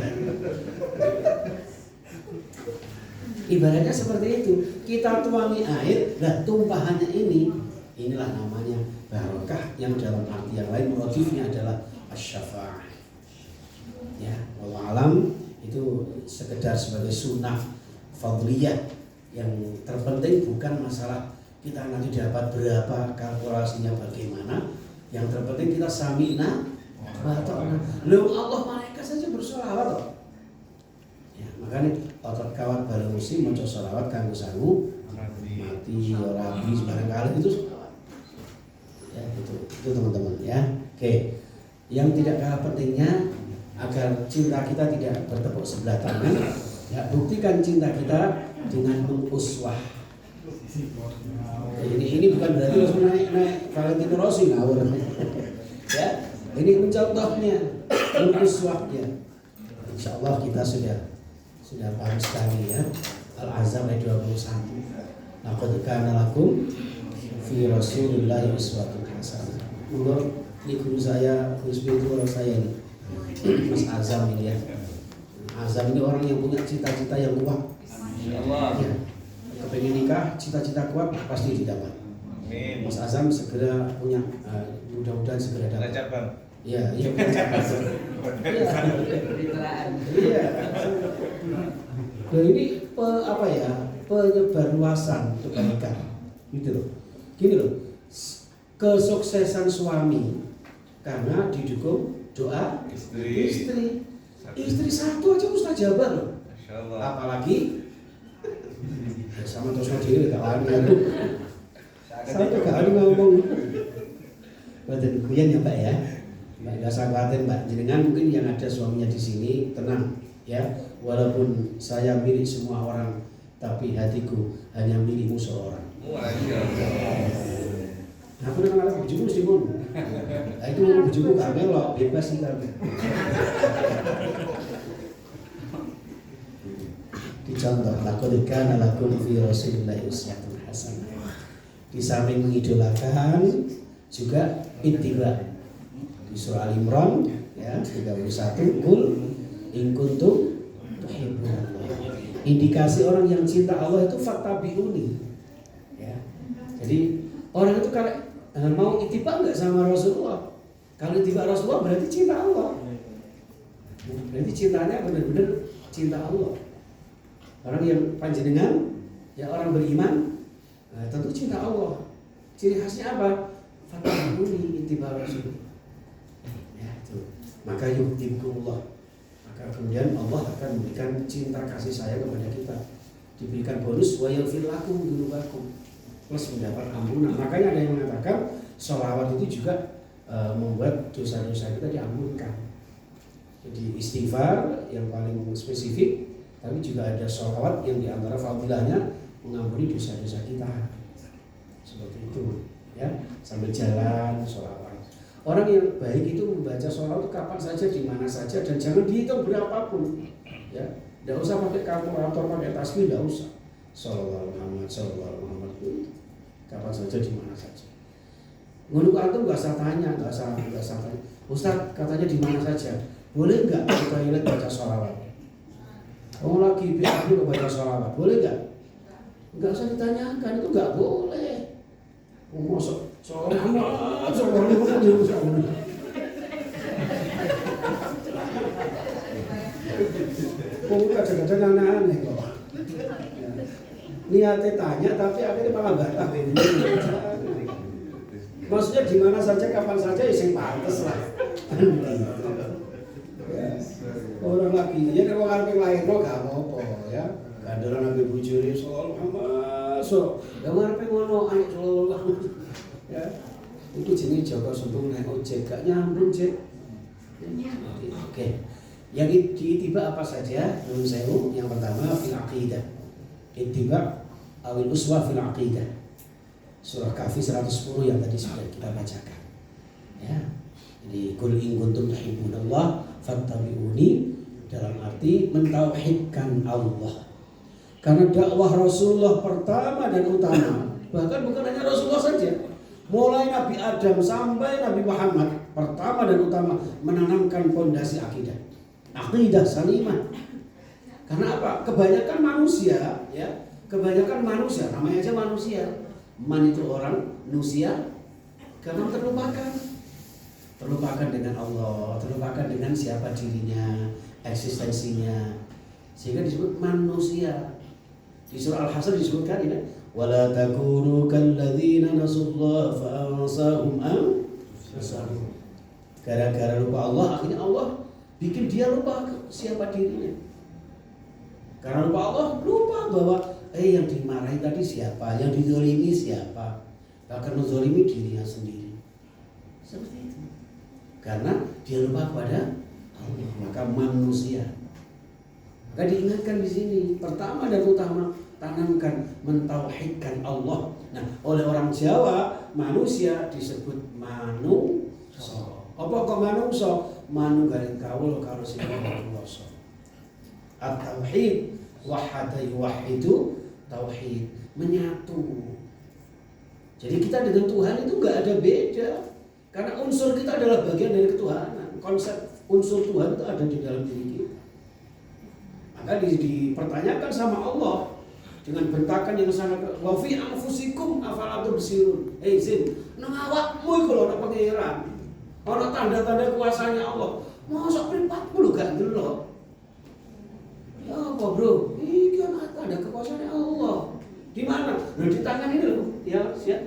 A: Ibaratnya seperti itu. Kita tuangi air, nah tumpahannya inilah namanya barokah, yang dalam arti yang lain motifnya adalah asy-syafa'ah. Ya, wallahu alam, itu sekedar sebagai sunnah fadliyah. Yang terpenting bukan masalah kita nanti dapat berapa, kalkulasinya bagaimana. Yang terpenting kita sami'na wa ta'na. Loh, Allah malaikat saja bersolawat loh. Ya, makanya otot kawat bareng musim maca sholawat kanggo sangu mati ora habis barangkali itu sholawat. Ya, itu teman-teman ya. Oke, yang tidak kalah pentingnya agar cinta kita tidak bertepuk sebelah tangan, ya buktikan cinta kita dengan menguswah. Ini bukan berarti langsung naik Valentino Rossi ngawur. Ya, ini mencontohnya, menguswahnya. Insya Allah kita sudah paham sekali ya. Al-Ahzab ayat 21. Laqad kana lakum fi Rasulillahi uswatun hasanah. Ini guru saya, guru spiritual saya ini, Mas Azam ini ya. Azam ini orang yang punya cita-cita yang kuat. Ya. Kepengen nikah, cita-cita kuat pasti didapat. Mas Azam segera punya, mudah-mudahan segera dapat.
B: Cabang.
A: Iya, punya cabang. Iya. Nah ini penyebar luasan untuk nikah, gitu loh. Gini loh, kesuksesan suami karena didukung doa istri. Istri satu aja mustajabah loh. Apalagi sama terus diri gak wani. Satu gak wani ngomong. Badan kuyan ya Mbak ya. Mbak gak usah khawatir Mbak. Jenengan mungkin yang ada suaminya di sini tenang ya. Walaupun saya milik semua orang, tapi hatiku hanya milikmu seorang. Aku udah ngalah bujuku mesti pun. Itu bujuku gak melok, bebas sih kami. Dicontoh, laqad kana lakum fi Rasulillahi uswatun hasanah. Di samping mengidolakan juga ittiba. Di surah Al-Imran ya 31, qul in kuntum tuhibbunallah. Indikasi orang yang cinta Allah itu fattabi'uni. Ya. Jadi orang itu kalau mau ittiba enggak sama Rasulullah. Kalau ittiba Rasulullah berarti cinta Allah. Berarti cintanya benar-benar cinta Allah. Orang yang panjenengan, ya orang beriman, tentu cinta Allah. Ciri khasnya apa? Fattabi'uni ittiba Rasul. Ya itu. Maka yuhibbukumullah. Maka kemudian Allah akan memberikan cinta kasih sayang kepada kita. Diberikan bonus wa yaghfir lakum dzunubakum. Plus mendapat ampunan. Makanya ada yang mengatakan sholawat itu juga membuat dosa-dosa kita diampunkan. Jadi istighfar yang paling spesifik, tapi juga ada sholawat yang diantara fadilahnya mengampuni dosa-dosa kita. Seperti itu, ya sambil jalan sholawat. Orang yang baik itu membaca sholawat itu kapan saja, di mana saja, dan jangan dihitung berapapun. Ya, tidak usah pakai kalkulator, pakai tasbih, tidak usah. Shallallahu alaihi Muhammad itu kapan saja, di mana saja. Menurut antum nggak usah tanya, nggak usah tanya. Ustaz katanya di mana saja, boleh nggak di toilet baca sholawat? Oh lagi BAB baca sholawat, boleh nggak? Nggak usah ditanyakan, itu nggak boleh. Masuk sholawat kadang-kadang aneh-aneh kok. Niatnya tanya tapi akhirnya malah batal. Maksudnya di mana saja, kapan saja, yang pantes lah. Ya. Orang lagi, ya kalau orang lain lo gak apa-apa ya. Gandaran nabi bujuri sallallahu alaihi wasallam. Ya ngarepe ngono ayo sallallahu. Ya. Itu jenis Joko Sembung naik ojek gak nyambung cek. Oke. Yang diitiba apa saja? Menurut saya yang pertama fil aqidah. Ittiba awil uswah fil aqidah. Surah Kahfi 110 yang tadi sudah kita bacakan. Ya. Jadi qul in kuntum tuhibbunallah fattabi'uni, dalam arti mentauhidkan Allah. Karena dakwah Rasulullah pertama dan utama, bahkan bukan hanya Rasulullah saja, mulai Nabi Adam sampai Nabi Muhammad, pertama dan utama menanamkan fondasi akidah salimah. Karena apa? Kebanyakan manusia, ya, namanya aja manusia. Man itu orang, manusia, karena terlupakan dengan Allah, terlupakan dengan siapa dirinya, eksistensinya, sehingga disebut manusia. Di surah Al-Hasr disebutkan ini, wala takunu kalladzina nasullaha fa ansahum anfusahum. Gara-gara lupa Allah, akhirnya Allah bikin dia lupa siapa dirinya. Karena lupa Allah, lupa bahwa yang dimarahi tadi siapa, yang dizalimi siapa, bahkan menzalimi dirinya sendiri. Seperti itu. karena dia lupa kepada Allah. Maka manusia, maka diingatkan di sini pertama dan utama, tanamkan mentauhidkan Allah. Nah, oleh orang Jawa manusia disebut manungso. Apa kok manungso? Manunggaling kawul karo sing kuwasa. At-tauhid wahada yuwahidu, tauhid menyatu. Jadi kita dengan Tuhan itu nggak ada beda, karena unsur kita adalah bagian dari ketuhanan. Konsep unsur Tuhan itu ada di dalam diri kita. Maka dipertanyakan sama Allah dengan bentakan yang sangat, wa fi anfusikum afala tubsirun. Zin, nang awakmu iku lho ana pangeran. Ana tanda-tanda kuasanya Allah. Mosok mripatmu lho gak ndelok. Ya apa bro? Iki ada kekuasaan Allah. Di mana? Nah, di tangan ini loh. Ya, siap.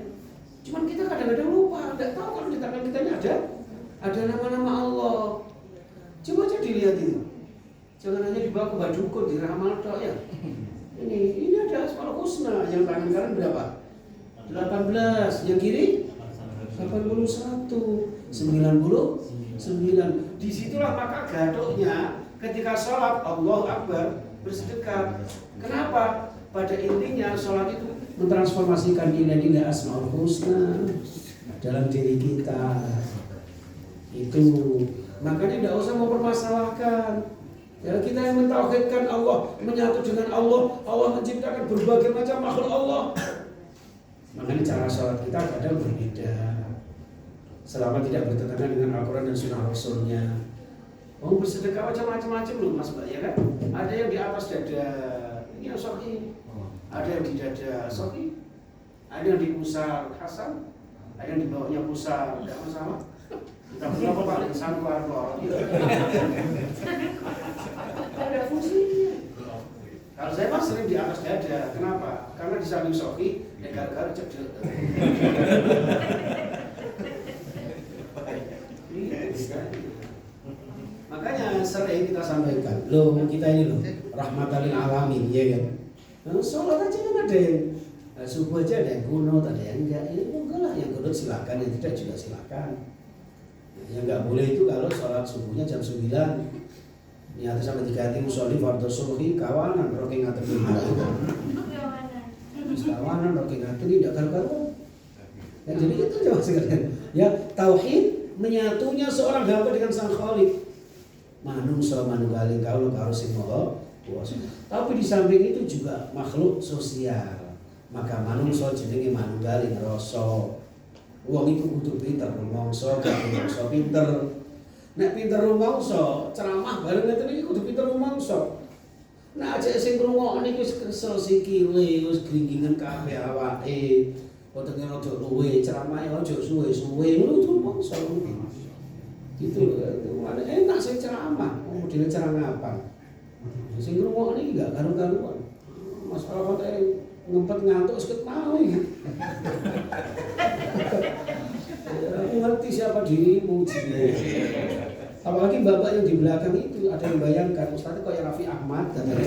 A: Cuman kita kadang-kadang lupa, enggak tahu kalau di tangan kita ini ada nama-nama Allah. Coba aja dilihat itu. Jangan hanya dibawa ke badukun, diramal tok ya. Ini ada Asmaul Husna, yang tangan kanan berapa? 18, yang kiri 81, 99. Disitulah maka gadoknya ketika sholat Allahu Akbar bersedekah. Kenapa? Pada intinya sholat itu mentransformasikan nilai-nilai Asmaul Husna dalam diri kita. Itu makanya tidak usah mempermasalahkan. Ya, kita yang mentauhidkan Allah, menyatu dengan Allah. Allah menciptakan berbagai macam makhluk Allah. Makanya cara sholat kita kadang berbeda, selama tidak bertentangan dengan Al-Quran dan Sunnah Rasulnya. Mau bersedekah macam-macam loh Mas Mbak, ya kan? Ada yang di atas dada, ini yang sahih. Ada yang di dada sahih. Ada yang di pusar Hasan. Ada yang di bawahnya pusar, tidak masalah. Kita berapa Pak? Insan keluar. Ada fungsinya. Kalau saya mas sering di atas dada, kenapa? Karena di samping sahih, gara-gara cedek. Makanya sering kita sampaikan, loh kita ini loh rahmatan lil alamin, ya kan? Nah, sholat aja kan ada yang subuh aja ada yang kunut, ada yang enggak. Ya enggak lah, yang kunut silakan, yang tidak juga silakan. Yang enggak boleh itu kalau sholat subuhnya jam 9 niatnya sampai diganti musolli fardhu subhi kawanan roke ngaten iki. Kawanan roke ngaten tidak karu-karuan. Ya, jadi itu coba sekalian. Ya, tauhid menyatunya seorang hamba dengan Sang Khalik. Manungsa manunggaling kaula karo sing maha kuwasa. Tapi di samping itu juga makhluk sosial. Maka manungsa jenenge manunggaling rasa. Wong iku kudu pinter rumangsa, rumangsa pinter. Nek pinter rumangsa, ceramah bareng ngeten iki kudu pinter rumangsa. Nek aja sing ngrungokne wis kesel sikile, wis gringgingan kabeh awake. Wetenge rada luwe, ceramahe aja suwe-suwe, ngono kudu rumangsa. Gitu lho, ada enak sing ceramah, model ceramah apa? Sing ngrungokne iki gak karu-karuan. Masalah kok ngempet ngantuk seket mau iki. Aku ngerti siapa dirimu. Apalagi bapak yang di belakang itu ada yang bayangkan Ustaz kayak Raffi Ahmad katanya.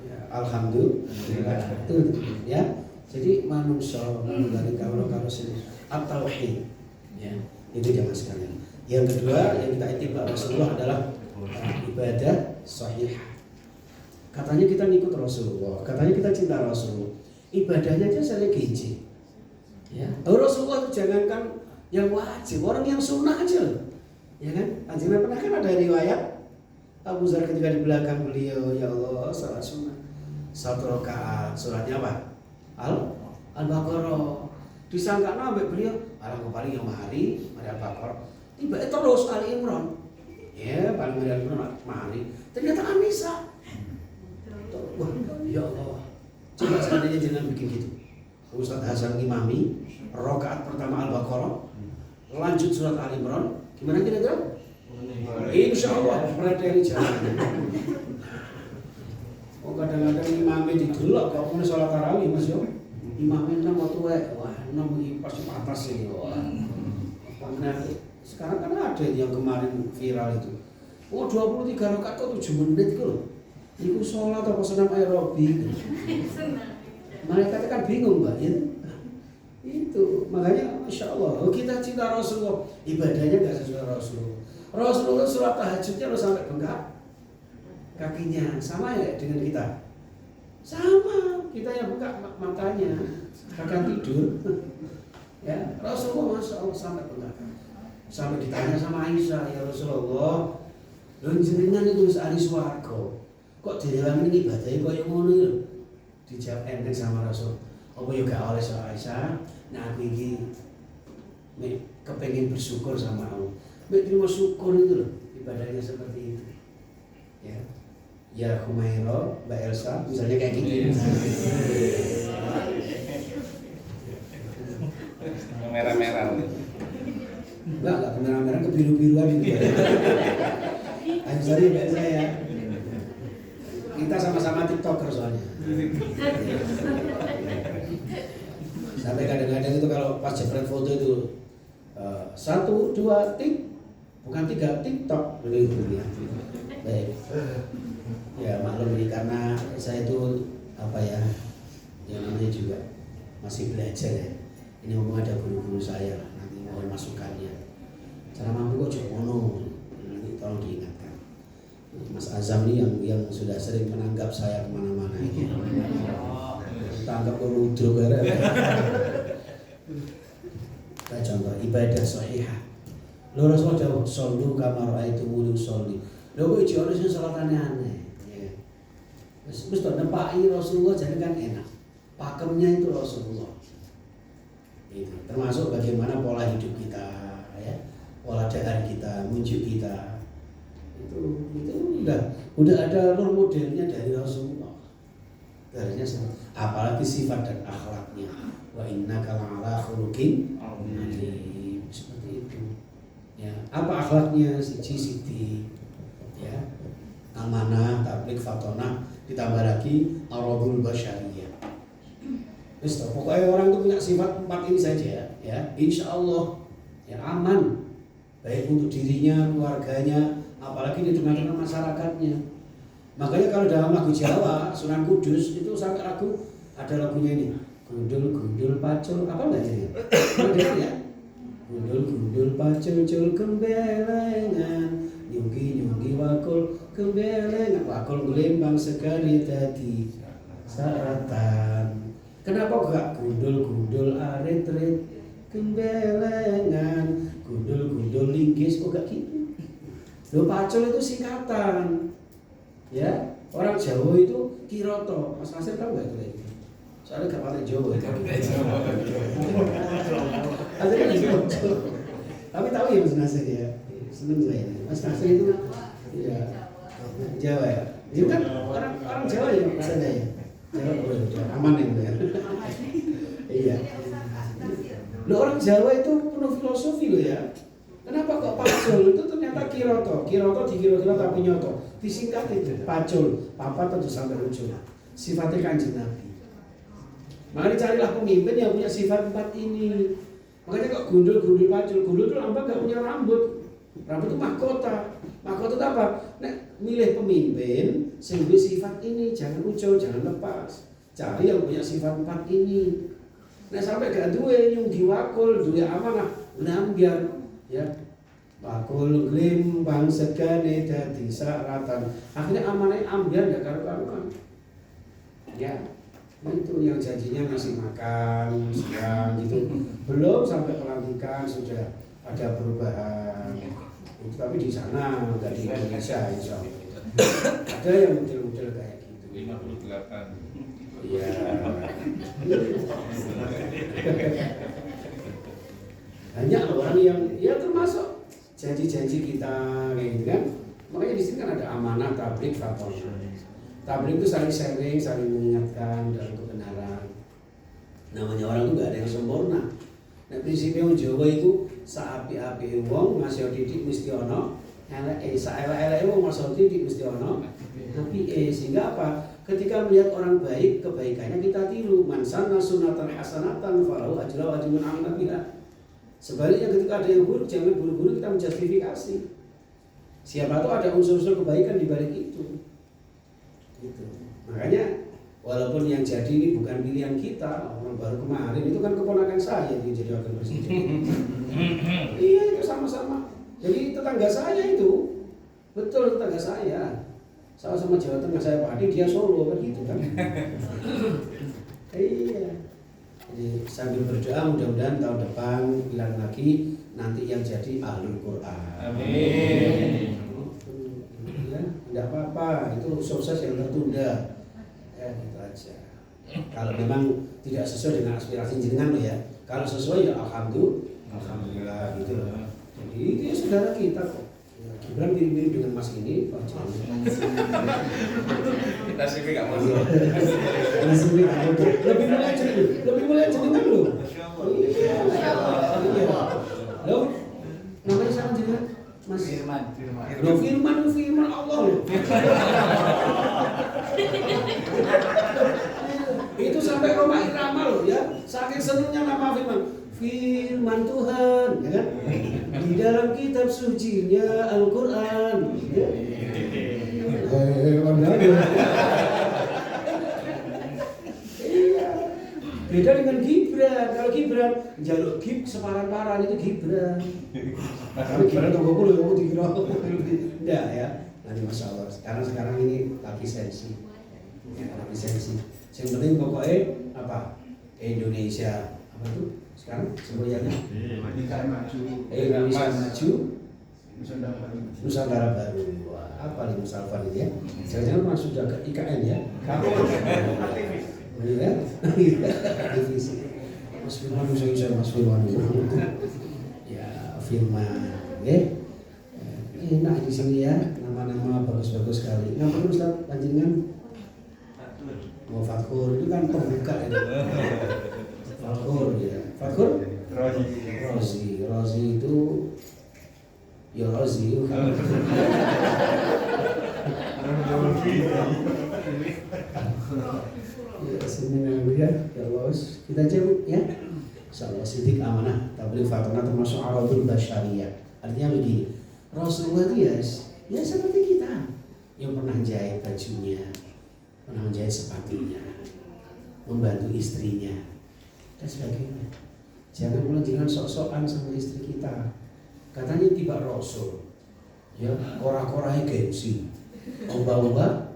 A: Ya, alhamdulillah. Itu ya. Jadi manusia dari kalau sini at-tauhid. Ya, itu jangan sekalian. Yang kedua yang kita ittiba Rasulullah adalah ibadah sahih. Katanya kita ngikut Rasulullah, katanya kita cinta Rasul. Ibadahnya aja saya gizi. Ya, Rasulullah itu jangankan yang wajib, orang yang sunnah aja. Ya kan? Anjingnya pernah kan ada riwayat Abu Dzar ketika di belakang beliau, ya Allah, salat sunnah. 1 rakaat, suratnya apa? Al-Baqarah. Disangka nambah beliau, alang paling yang mahari, Al-Baqarah. Tiba terus Ali Imran. Ya, paling Ali Imran mahari. Ternyata An-Nisa. Wah, ya Allah. Coba seandainya jangan bikin gitu. Ustaz Hasan ngimami rakaat pertama Al-Baqarah, lanjut surat Ali Imran, gimana kira-kira? Insyaallah meradani jalan. Oh kadang-kadang imamnya didelok kok mulai sholat tarawih Mas yo. Imamnya nang waktu wah nang iki pasti patas iki. Karena sekarang kan ada yang kemarin viral itu. Oh 23 rakaat kok 7 menit itu loh. Iku sholat apa senam aerobik. Mereka kan bingung Mbak ya. Itu makanya Masya Allah. Oh, kita cinta Rasulullah, ibadahnya nggak sesuai Rasulullah. Rasulullah sholat tahajudnya lo sampai bengkak kakinya, sama ya dengan kita. Sama, kita yang buka matanya, akan tidur. Ya, Rasulullah Masya Allah sampai bengkak. Sampai ditanya sama Aisyah, ya Rasulullah, lho jenengan itu wis ahli swarga. Kok direwangi ibadahnya kaya ngono lho? Dijawab enteng sama Rasul. Apa ya gak oleh sama Aisyah? Nah aku ini kepengen bersyukur sama Allah. Terima syukur itu loh, ibadahnya seperti itu. Ya, ya Humaira, Mbak Elsa, misalnya kayak gini.
B: Merah-merah.
A: Enggak kemerah-merah, kebiru-biruan gitu. Sorry Mbak Elsa ya. Kita sama-sama TikToker soalnya. Sampai kadang-kadang itu kalau pas jepret foto itu 1, 2, tik, bukan 3, TikTok begitu ya. Baik. Ya maklum ini karena saya itu apa ya, yang namanya juga masih belajar ya. Ini memang ada guru-guru saya lah, nanti mohon masukannya. Cara mampu kok cuma ngono, nanti tolong diingatkan. Mas Azam ini yang sudah sering menanggap saya kemana-mana ini. Tangkap ke ludruk ya. Kita contoh ibadah sahihah. Lho Rasulullah jawab, "Shollu kama ra'aitumuni usolli." Lho kok iki ono sing salatane aneh. Ya. Wis to nepaki Rasulullah jadi kan enak. Pakemnya itu Rasulullah. Itu termasuk bagaimana pola hidup kita, ya. Pola dakwah kita, munjuk kita. Itu udah ada role modelnya dari Rasulullah. Darinya apalagi sifat dan akhlaknya. Wa innaka la'ala khuluqin azim. Seperti itu. Ya, apa akhlaknya? Siji ya. Amanah, tabligh, fatonah, ditambah lagi aradul basyariyah. Wis pokoknya orang itu punya sifat 4 ini saja ya. Insyaallah ya aman baik untuk dirinya, keluarganya, apalagi di tengah-tengah masyarakatnya. Makanya kalau dalam lagu Jawa, Sunan Kudus itu sampai lagu ada lagunya ini. Gundul pacul, apa enggak jadi? Ada ya. Gundul pacul cul gembelengan, nyunggi wakul gembelengan, wakul gelembang sekali tadi saratan. Kenapa enggak gundul arit gembelengan, gundul linggis kok enggak gitu? Lo pacul itu singkatan. Ya, orang Jawa itu kiroto. Mas Nasir tahu nggak itu? Soalnya gak pakai Jawa. Asalnya di Jawa. Tapi tahu ya Mas Nasir ya. Seneng saya. Mas Nasir itu ya Jawa ya. Itu kan orang Jawa ya Mas Anda ya. Jawa aman ya gitu ya. Iya. Lo orang Jawa itu penuh filosofi lo ya. Kenapa kok pacul itu ternyata kiroto dikira-kira tapi nyoto. Disingkat itu pacul, papat atau sampai ujung. Sifatnya Kanjeng Nabi. Makanya carilah pemimpin yang punya sifat 4 ini. Makanya kok gundul pacul. Gundul itu lambang gak punya rambut. Rambut itu mahkota. Mahkota itu apa? Nah, milih pemimpin sehingga sifat ini jangan ucul, jangan lepas. Cari yang punya sifat 4 ini. Nah sampai gak duwe nyunggi wakul, duwe amanah, biar ya bakul glimbang segane dadi saratan. Akhirnya amanah ambiar gak karu-karuan. Ya, itu yang janjinya ngasih makan siang gitu. Belum sampai pelantikan sudah ada perubahan. Tapi di sana enggak di Indonesia insyaallah. Ada yang model-model kayak gitu.
B: 58.
A: Iya. Banyak orang yang ya termasuk janji-janji kita kayak gitu kan. Makanya di sini kan ada amanah, tabligh, fatonah. Tabligh itu saling sharing, saling mengingatkan dalam kebenaran. Namanya orang itu nggak ada yang sempurna. Nah prinsipnya wong Jawa itu saapi-api wong ngasih didik mesti ono, saelek-eleke wong ngasih didik mesti ono. Tapi sehingga apa? Ketika melihat orang baik, kebaikannya kita tiru. Man sanna sunatan hasanatan falahu ajru wa ajrun amila biha. Sebaliknya ketika ada yang buruk, jangan buru-buru kita menjustifikasi. Siapa tahu ada unsur-unsur kebaikan di balik itu. Gitu. Makanya Walaupun yang jadi ini bukan pilihan kita, orang baru kemarin itu kan keponakan saya yang jadi wakil presiden. Iya, itu sama-sama. Jadi tetangga saya itu, betul tetangga saya. Sama-sama Jawa Tengah, saya Padi, dia Solo kan gitu kan. Iya. Jadi sambil berdoa mudah-mudahan tahun depan bilang lagi nanti yang jadi ahlul Quran.
B: Amin.
A: Ya, tidak apa-apa, itu sukses yang tertunda. Ya, gitu aja. Kalau memang tidak sesuai dengan aspirasi jenengan loh ya. Kalau sesuai ya alhamdulillah gitu loh. Jadi itu ya saudara kita kok. Ya, Gibran mirip-mirip dengan Mas ini, Pak Jan.
B: Nasibnya nggak mau.
A: Nasibnya nggak mau. Lebih mulia jenengan loh. Iya. Loh, namanya siapa jenengan? Mas
C: Firman.
A: Loh, Firman Allah loh. Itu sampai Roma Irama loh ya. Saking senangnya nama Firman Tuhan, ya kan? Di dalam kitab sucinya Al-Quran. Ya. Iya. Beda dengan Gibran. Kalau Gibran jaluk separan-paran itu Gibran. Tapi Gibran tonggoku loh, kamu dikira enggak ya. Nanti Masya Allah. Sekarang ini lagi sensi. Ya, lagi sensi. Yang penting pokoknya apa? Indonesia apa tuh? Sekarang semboyannya
C: Indonesia maju.
A: Indonesia maju,
C: Nusantara baru.
A: Nusantara baru. Wah, apa nih Mas Alvan ini ya? Jangan-jangan masuk ke IKN ya?
C: Kamu aktivis.
A: Ya, divisi. Mas Firman bisa Mas Firman. Ya, Firman. Ya. Enak di sini ya, nama-nama bagus-bagus sekali. Ngapain Ustaz panjenengan? Mau Fathur itu kan pembuka ya. Fathur ya. Fathur? Rozi itu ya Rozi. Ya sini ya, terus kita coba ya. Insyaallah sidik amanah tabligh Fatimah termasuk aradul basyariyah. Artinya begini, Rasulullah itu ya seperti kita yang pernah jahit bajunya, pernah menjahit sepatunya, membantu istrinya dan sebagainya. Jangan mulai dengan sok-sokan sama istri kita. Katanya tiba Rasul, ya kora-korai gengsi, omba-omba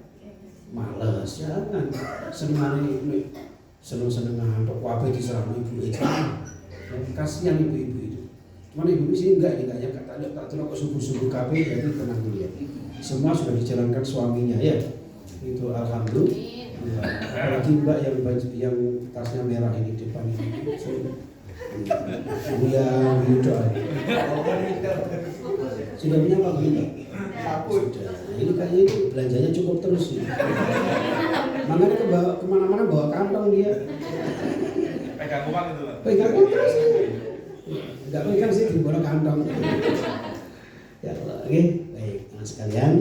A: malas, jangan seneng-senengan untuk wabe diserang ibu itu. Kasihan ibu-ibu itu. Cuman ibu sih enggak kata tak terlalu ke subuh-subuh kabeh jadi tenang dulu ya. Semua sudah dijalankan suaminya ya. Itu alhamdulillah. Apalagi mbak yang tasnya merah ini depan ini. Buya doa. Sudah punya apa belum? Sudah. Ini kayaknya itu belanjanya cukup terus ya. Makanya kemana-mana bawa kantong dia.
B: Pegang uang itu Pak.
A: Pegang uang terus ya. Enggak pegang sih di bola kantong. Ya Allah, oke. Baik, teman sekalian,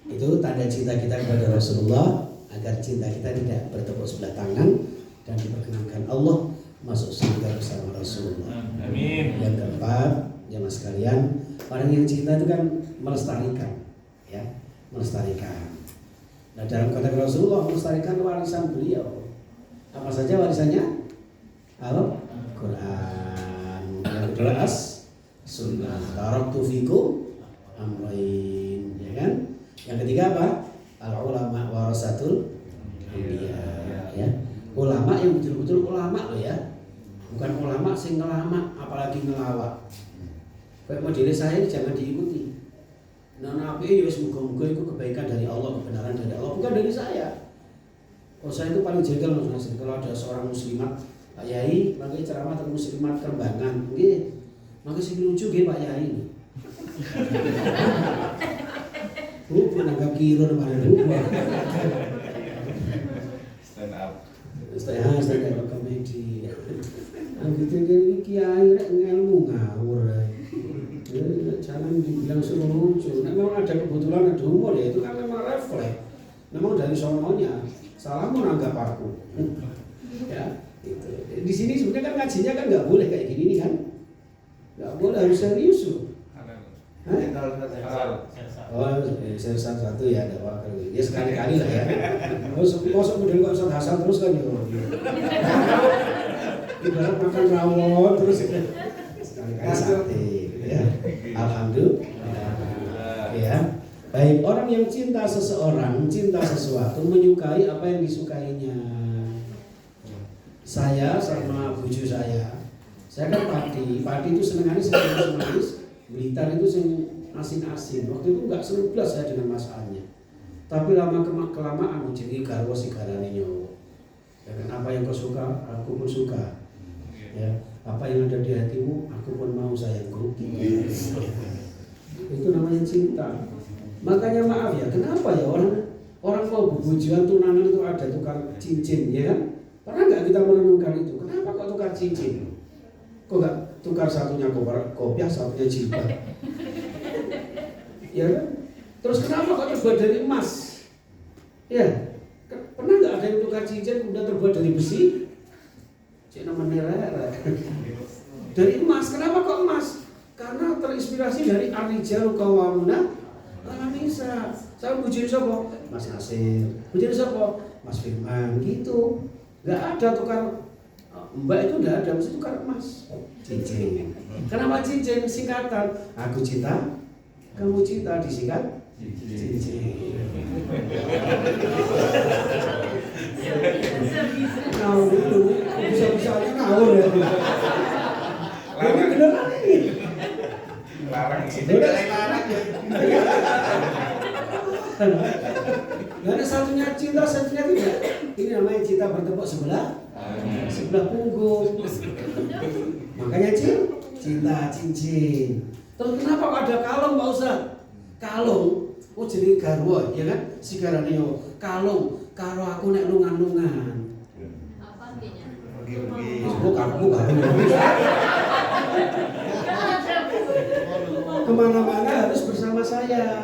A: itu tanda cinta kita kepada Rasulullah agar cinta kita tidak bertepuk sebelah tangan dan diperkenankan Allah masuk surga bersama Rasulullah.
B: Amin.
A: Yang keempat, jemaah sekalian, orang yang cinta itu kan melestarikan, ya, melestarikan. Nah dalam konteks Rasulullah melestarikan warisan beliau. Apa saja warisannya? Al-Quran. Yang kedua as-sunnah. Taraktu fikum amrain, ya kan? Yang ketiga apa? Al-ulama warasatul anbiya, ya. Ulama yang betul-betul ulama loh ya. Bukan ulama sing ngelama apalagi ngelawak. Kayak model saya ini jangan diikuti. Nah, nabi ya semoga-moga itu kebaikan dari Allah, kebenaran dari Allah, bukan dari saya. Oh, saya itu paling jengkel Mas. Kalau ada seorang muslimat, Pak Yai, pakai ceramah tentang muslimat Kerembangan, nggih. Maka sing lucu nggih Pak Yai ini. Menanggap kira pada lupa.
B: Stand up.
A: Stand up komedi. Gitu ini kiai rek ngelmu ngawur. Jangan dibilang suruh lucu. Nah, memang ada kebetulan ada humor ya itu kan memang refleks. Memang dari sononya salah menanggap aku. Ya, gitu. Di sini sebenarnya kan ngajinya kan nggak boleh kayak gini nih kan. Nggak boleh, harus serius loh. Oh, saya satu ya, ada wakil. Ya sekali-kali lah ya. Terus model kok Ustaz Hasan terus kan ya. Ibarat makan rawon terus sekali-kali sate gitu ya. Alhamdulillah. Ya. Baik, orang yang cinta seseorang, cinta sesuatu, menyukai apa yang disukainya. Saya sama buju saya kan padi itu senengannya manis. Blitar itu sing asin-asin. Waktu itu enggak seneng belas saya dengan masakannya. Tapi lama-kelamaan jadi garwa sigarane nyowo. Ya kan, apa yang kau suka, aku pun suka. Ya, apa yang ada di hatimu, aku pun mau sayangku. Itu namanya cinta. Makanya maaf ya, kenapa ya orang mau bujuan tunangan itu ada tukar cincin, ya kan? Pernah nggak kita merenungkan itu? Kenapa kok tukar cincin? Kok nggak tukar satunya kopiah, satunya jilbab? Ya kan? Terus kenapa kok terbuat dari emas? Ya, pernah nggak ada yang tukar cincin kemudian terbuat dari besi? Cina menera. Dari emas, kenapa kok emas? Karena terinspirasi dari Ar-Rijalu Qawwamuna 'alan Nisa. Saya bujin siapa? Mas Nasir. Bujin siapa? Mas Firman. Gitu. Nggak ada tukar. Mbak itu nggak ada, mesti tukar emas. Cincin. Kenapa cincin? Singkatan. Aku cinta, kamu cinta, disingkat cincin. Ngawur dulu, bisa-bisanya ngawur ya. Ini beneran ini.
B: Larang ini.
C: Larang ya.
A: Gak ada satunya cinta, satunya tidak. Ini namanya cinta bertepuk sebelah punggung. Makanya cinta cincin. Terus kenapa kok ada kalung Pak Ustaz? Kalung, oh jadi garwa, ya kan? Sigarane yo kalung, karo aku nek lungan-lungan.
D: Apa artinya?
A: Oh, kamu. Kemana-mana harus bersama saya.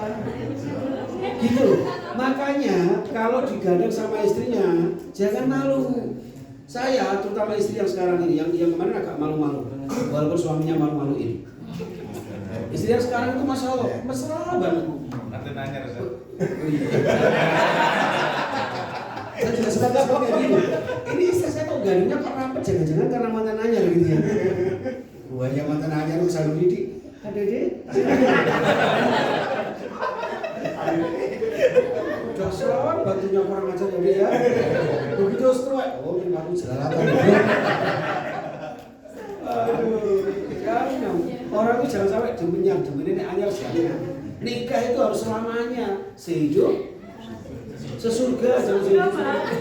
A: Gitu. Makanya kalau digandeng sama istrinya, jangan malu. Saya, terutama istri yang sekarang ini, yang kemarin agak malu-malu, walaupun suaminya malu-maluin. Istri yang sekarang itu masya Allah, mesra banget.
B: Nanti nanya Ustaz.
A: Saya juga sebagai kayak gini. Ini istri saya kok gandengnya kok rapat, jangan-jangan karena mantan nanya gitu ya. Wah, yang mantan nanya lu selalu didik. Ada deh. Udah serang, bantunya kurang ajar ya dia. Begitu setelah, oh ini baru jelalatan. Aduh, jangan. Orang itu jangan sampai demennya ini anyar sekali. Nikah itu harus selamanya, sehidup sesurga, jangan sehidup semati.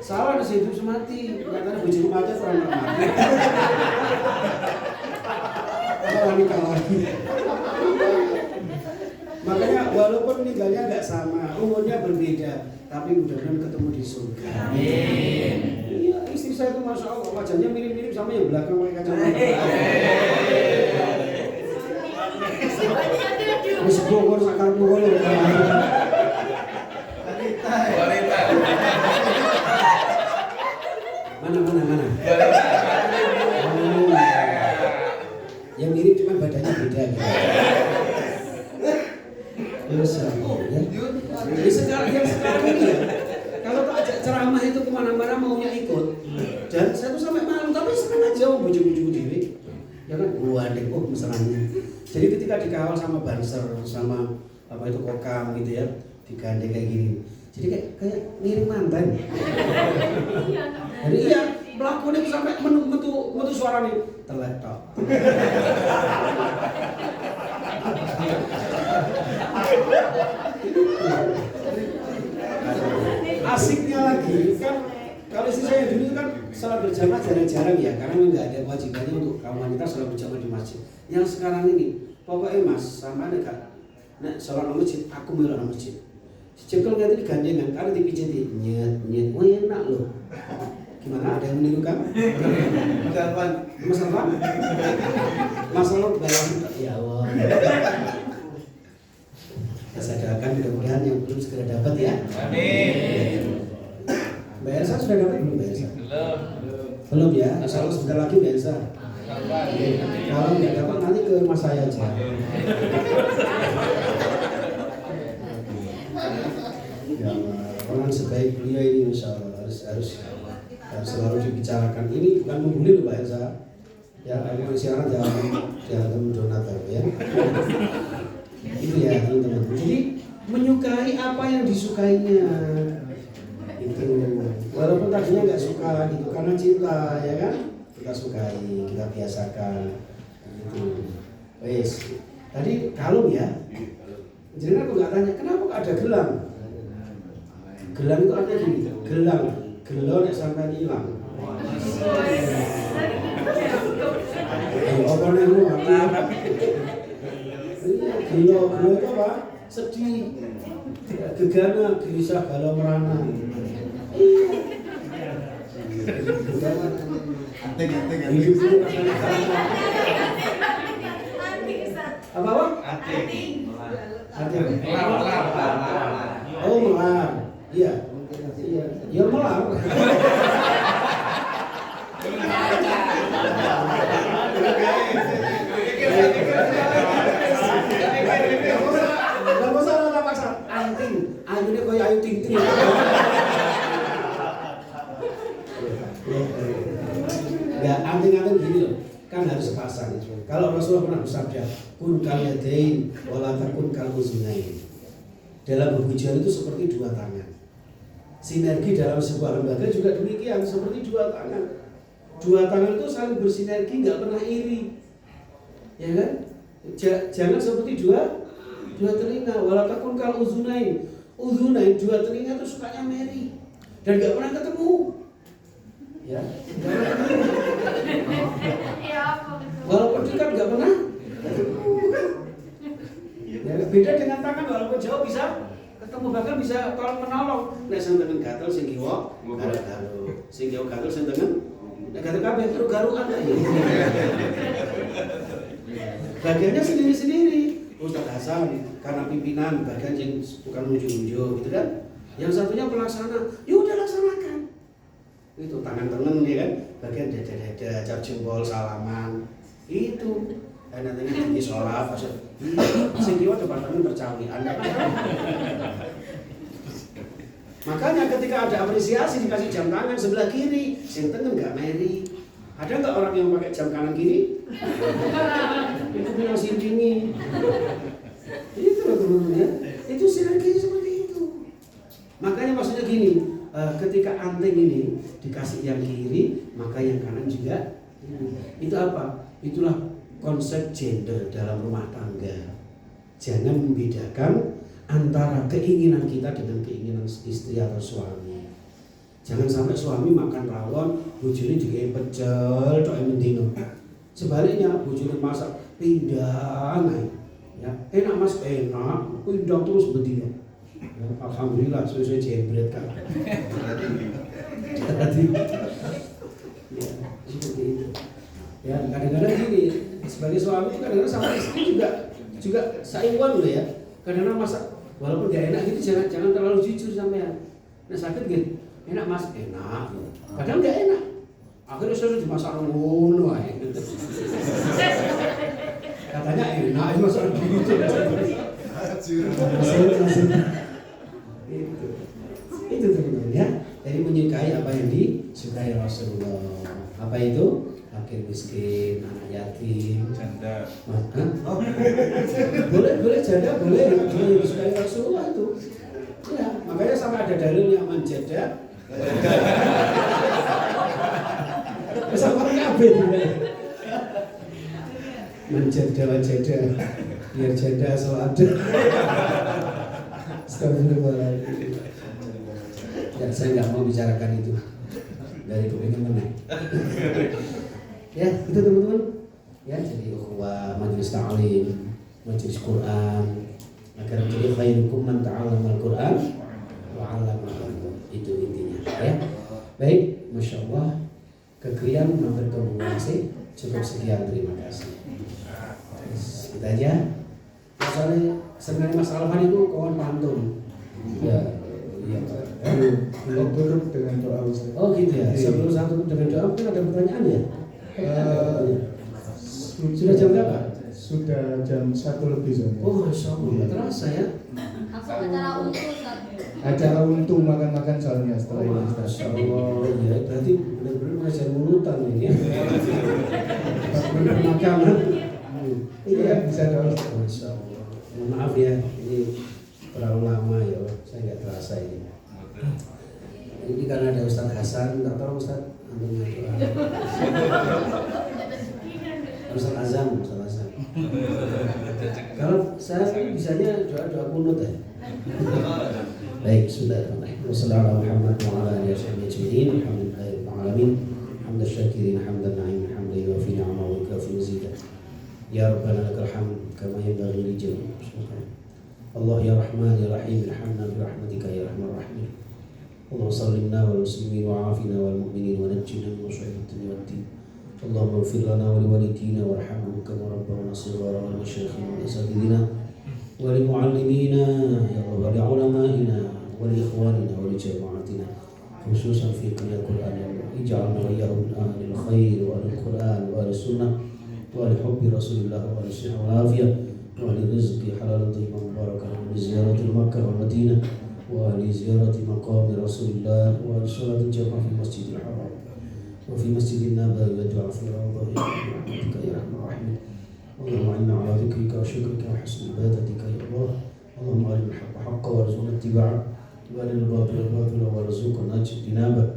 A: Salah ada sehidup semati, katanya bojoku mati kurang mati. Kalau nikah lagi. Makanya walaupun meninggalnya nggak sama, umurnya berbeda, tapi mudah-mudahan ketemu di surga. Amin. Iya, istri saya itu masya Allah wajahnya mirip-mirip sama yang belakang pakai kacamata. Wis bogor sakar pukul.
B: Wanita.
A: Mana. Oh, yang mirip cuma badannya beda gitu. Yang sekarang ini ya, kalau tak ajak ceramah itu kemana-mana maunya ikut. Dan saya tuh sampai malu, tapi senang aja bujuk-bujuk diri. Ya kan, waduh, mesranya. Jadi ketika dikawal sama banser, sama apa itu kokam gitu ya, digandeng kayak gini. Jadi kayak ngiring mantan. Jadi iya, pelakunya itu sampai metu suara nih, teletok. Asiknya lagi kan kalau istri saya dulu kan salat berjamaah jarang-jarang ya, karena memang nggak ada kewajibannya untuk kaum wanita salat berjamaah di masjid. Yang sekarang ini pokoknya mas sama dekat, nek salat di masjid aku milih di masjid. Cekel nanti digandengan karena dipijiti nyet, enak loh. Gimana, ada yang meniru kan? Masalah dalam ya Allah. Saya doakan mudah-mudahan yang belum segera dapat ya.
B: Amin.
A: Mbak Elsa sudah dapat belum Mbak Elsa? Belum ya. Insya Allah sebentar lagi Mbak Elsa. Kalau nggak dapat nanti ke rumah saya aja. Ya, orang sebaik beliau ini insya Allah harus selalu dibicarakan. Ini bukan membuli loh Pak Elsa. Ya, aku siaran jangan donatur ya. Itu ya teman-teman. Jadi menyukai apa yang disukainya. Itu walaupun tadinya nggak suka gitu karena cinta ya kan, kita sukai, kita biasakan. Itu. Wes. Tadi kalung ya. Jadi aku nggak tanya kenapa kok ada gelang. Gelang itu artinya gini, gelang, gelo nek sampean hilang. Apa nih lu apa? Gelo itu apa? Sedih, gegana, gelisah, galau merana.
C: Anting.
A: Hidup itu apa?
B: Anting.
A: Oh melar, iya. Ya melar. Gak usah orang paksa. Anting, antingnya kayak ayu ting ting. Ya anting-anting gini loh, kan harus sepasang. Kalau Rasulullah pernah bersabda, kun kalyadain, walatakun kaluzunain. Dalam berhujan itu seperti dua tangan. Sinergi dalam sebuah lembaga juga demikian, seperti dua tangan. Dua tangan itu saling bersinergi, nggak pernah iri, ya kan? Jangan seperti dua telinga. Walatakun kaluzunain. Uzunain dua telinga itu sukanya meri dan nggak pernah ketemu. Ya, walaupun dekat nggak pernah ketemu. Ya, beda dengan tangan, walaupun jauh bisa ketemu, bahkan bisa tolong menolong. Nek sing tengen gatel sing kiwa garu-garu, sing kiwa gatel sing tengen nek gatel kabeh garu-garuan ae. Bagiannya sendiri-sendiri. Ustaz Hasan karena pimpinan bagian yang bukan unjuk-unjuk gitu kan. Yang satunya pelaksana, ya udah laksanakan. Itu tangan tengen ya kan, bagian dada-dada, cap jempol, salaman. Itu dan nanti tinggi sholat, sing kiwa departemen percawian. Makanya ketika ada apresiasi dikasih jam tangan sebelah kiri, sing tengen nggak meri. Ada nggak orang yang pakai jam kanan kiri? Itu bilang sindingi. Itu loh teman-teman ya. Itu sinergi seperti itu. Makanya maksudnya gini, ketika anting ini dikasih yang kiri, maka yang kanan juga. Itu apa? Itulah konsep gender dalam rumah tangga. Jangan membedakan antara keinginan kita dengan keinginan istri atau suami. Jangan sampai suami makan rawon, bojone digawe pecel tok mendino. Sebaliknya bojone masak pindah naik. Ya, enak Mas, enak. Pindah terus mendino. Ya, alhamdulillah sesuai jembret kan. Jadi ya, seperti itu. Ya, kadang-kadang gini, sebagai suami itu kadang-kadang sama istri juga saiwan loh ya. Kadang-kadang masak walaupun gak enak gitu jangan terlalu jujur sampean. Nah sakit gitu. Enak Mas, enak. Kadang nggak enak. Akhirnya saya dimasak ngono ae. Katanya enak, masak gitu. Itu teman-teman ya. Jadi menyukai apa yang disukai Rasulullah. Apa itu? Fakir miskin, anak yatim,
B: Janda.
A: Oh, boleh janda, boleh yang disukai Rasulullah itu. Ya, makanya sama ada dalilnya menjada. Sama kabeh menjada biar janda asal ada. Astagfirullahaladzim. Ya, saya nggak mau bicarakan itu dari kepingin menang. Ya, itu teman-teman. Ya, jadi ukhuwah, majelis ta'lim, majelis Quran, agar menjadi khairukum man ta'allama al-Quran wa 'allamahu. Itu intinya ya. Baik, Masya Allah. Kekrian mampir ke Bungasi. Cukup sekian, terima kasih. Kita aja. Soalnya sebenarnya Mas Alvan itu kawan pantun. Ya, iya Pak.
C: Belum tutup dengan doa Ustaz.
A: Oh gitu ya. Sebelum saya tutup dengan doa, mungkin ada pertanyaan ya? Sudah jam berapa?
C: Sudah jam 1 lebih soalnya.
A: Oh masya Allah, nggak terasa ya.
D: Aku acara untuk Ustaz.
C: Acara untuk makan-makan soalnya setelah ini. Ustaz.
A: Masya Allah, ya berarti benar-benar mengajar munutan ini ya. Benar makanan.
C: Iya, bisa dong.
A: Masya Allah. Mohon maaf ya, ini terlalu lama ya, saya nggak terasa ini. Ini karena ada Ustadz Hasan, nggak tahu Ustadz. Ustadz Azam. Kalau saya bisanya doa kunut ya. Baik, bismillahirrahmanirrahim. Wassalamualaikum warahmatullahi wabarakatuh. Alhamdulillahirabbil alamin. Hamdan syakirin, hamdan na'im, hamdan yuwafi ni'amahu wa yukafi mazidah. Ya Rabbana lakal hamd kama yanbaghi li jalali. Allah ya Rahman ya Rahim, irhamna bi rahmatika ya Arhamar Rahimin. Allahumma sallimna wal muslimin wa afina wal mu'minin wa najjina min musibati dunya wad din. Allahumma ighfir lana wa liwalidina warhamhum kama rabbawna shighara wa masyayikhina wa asatidina wa li muallimina ya Rabb wa li ulama'ina wa li ikhwanina wa li jama'atina khususan fi qira'atil Qur'an ya Allah. Ij'alna wa iyyahum min ahli al-khair wa ahli al-Qur'an wa ahli sunnah wa li hubbi Rasulillah wa li sihhati wal afiyah wa li rizqi halalan tayyiban mubarakan wa li ziyarati Makkah wal Madinah wa li ziyarati maqam Rasulillah wa li salati jamaah fi Masjidil Haram wa fi Masjidin Nabawi wa du'a fi rawdahi rahmatika ya Arhamar Rahimin. Allahumma inna ala dhikrika wa syukrika wa husni ibadatika ya Allah. Allahumma arina al-haqqa haqqan warzuqna ittiba'ah wa arina al-batila batila warzuqna ijtinabah.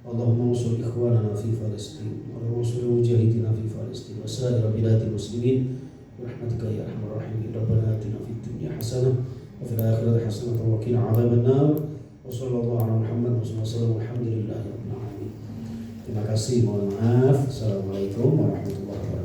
A: Allahumma ansur ikhwanana fi Palestin wa ansur mujahidina fi Palestin wa sa'ir biladil muslimin برحمتك يا ارحم الراحمين. ربنا اتنا في الدنيا حسنه وفي الاخره حسنه وقنا عذاب النار وصلى الله على محمد وسلم والحمد لله رب العالمين. Terima kasih, mohon maaf. Assalamualaikum warahmatullahi wabarakatuh.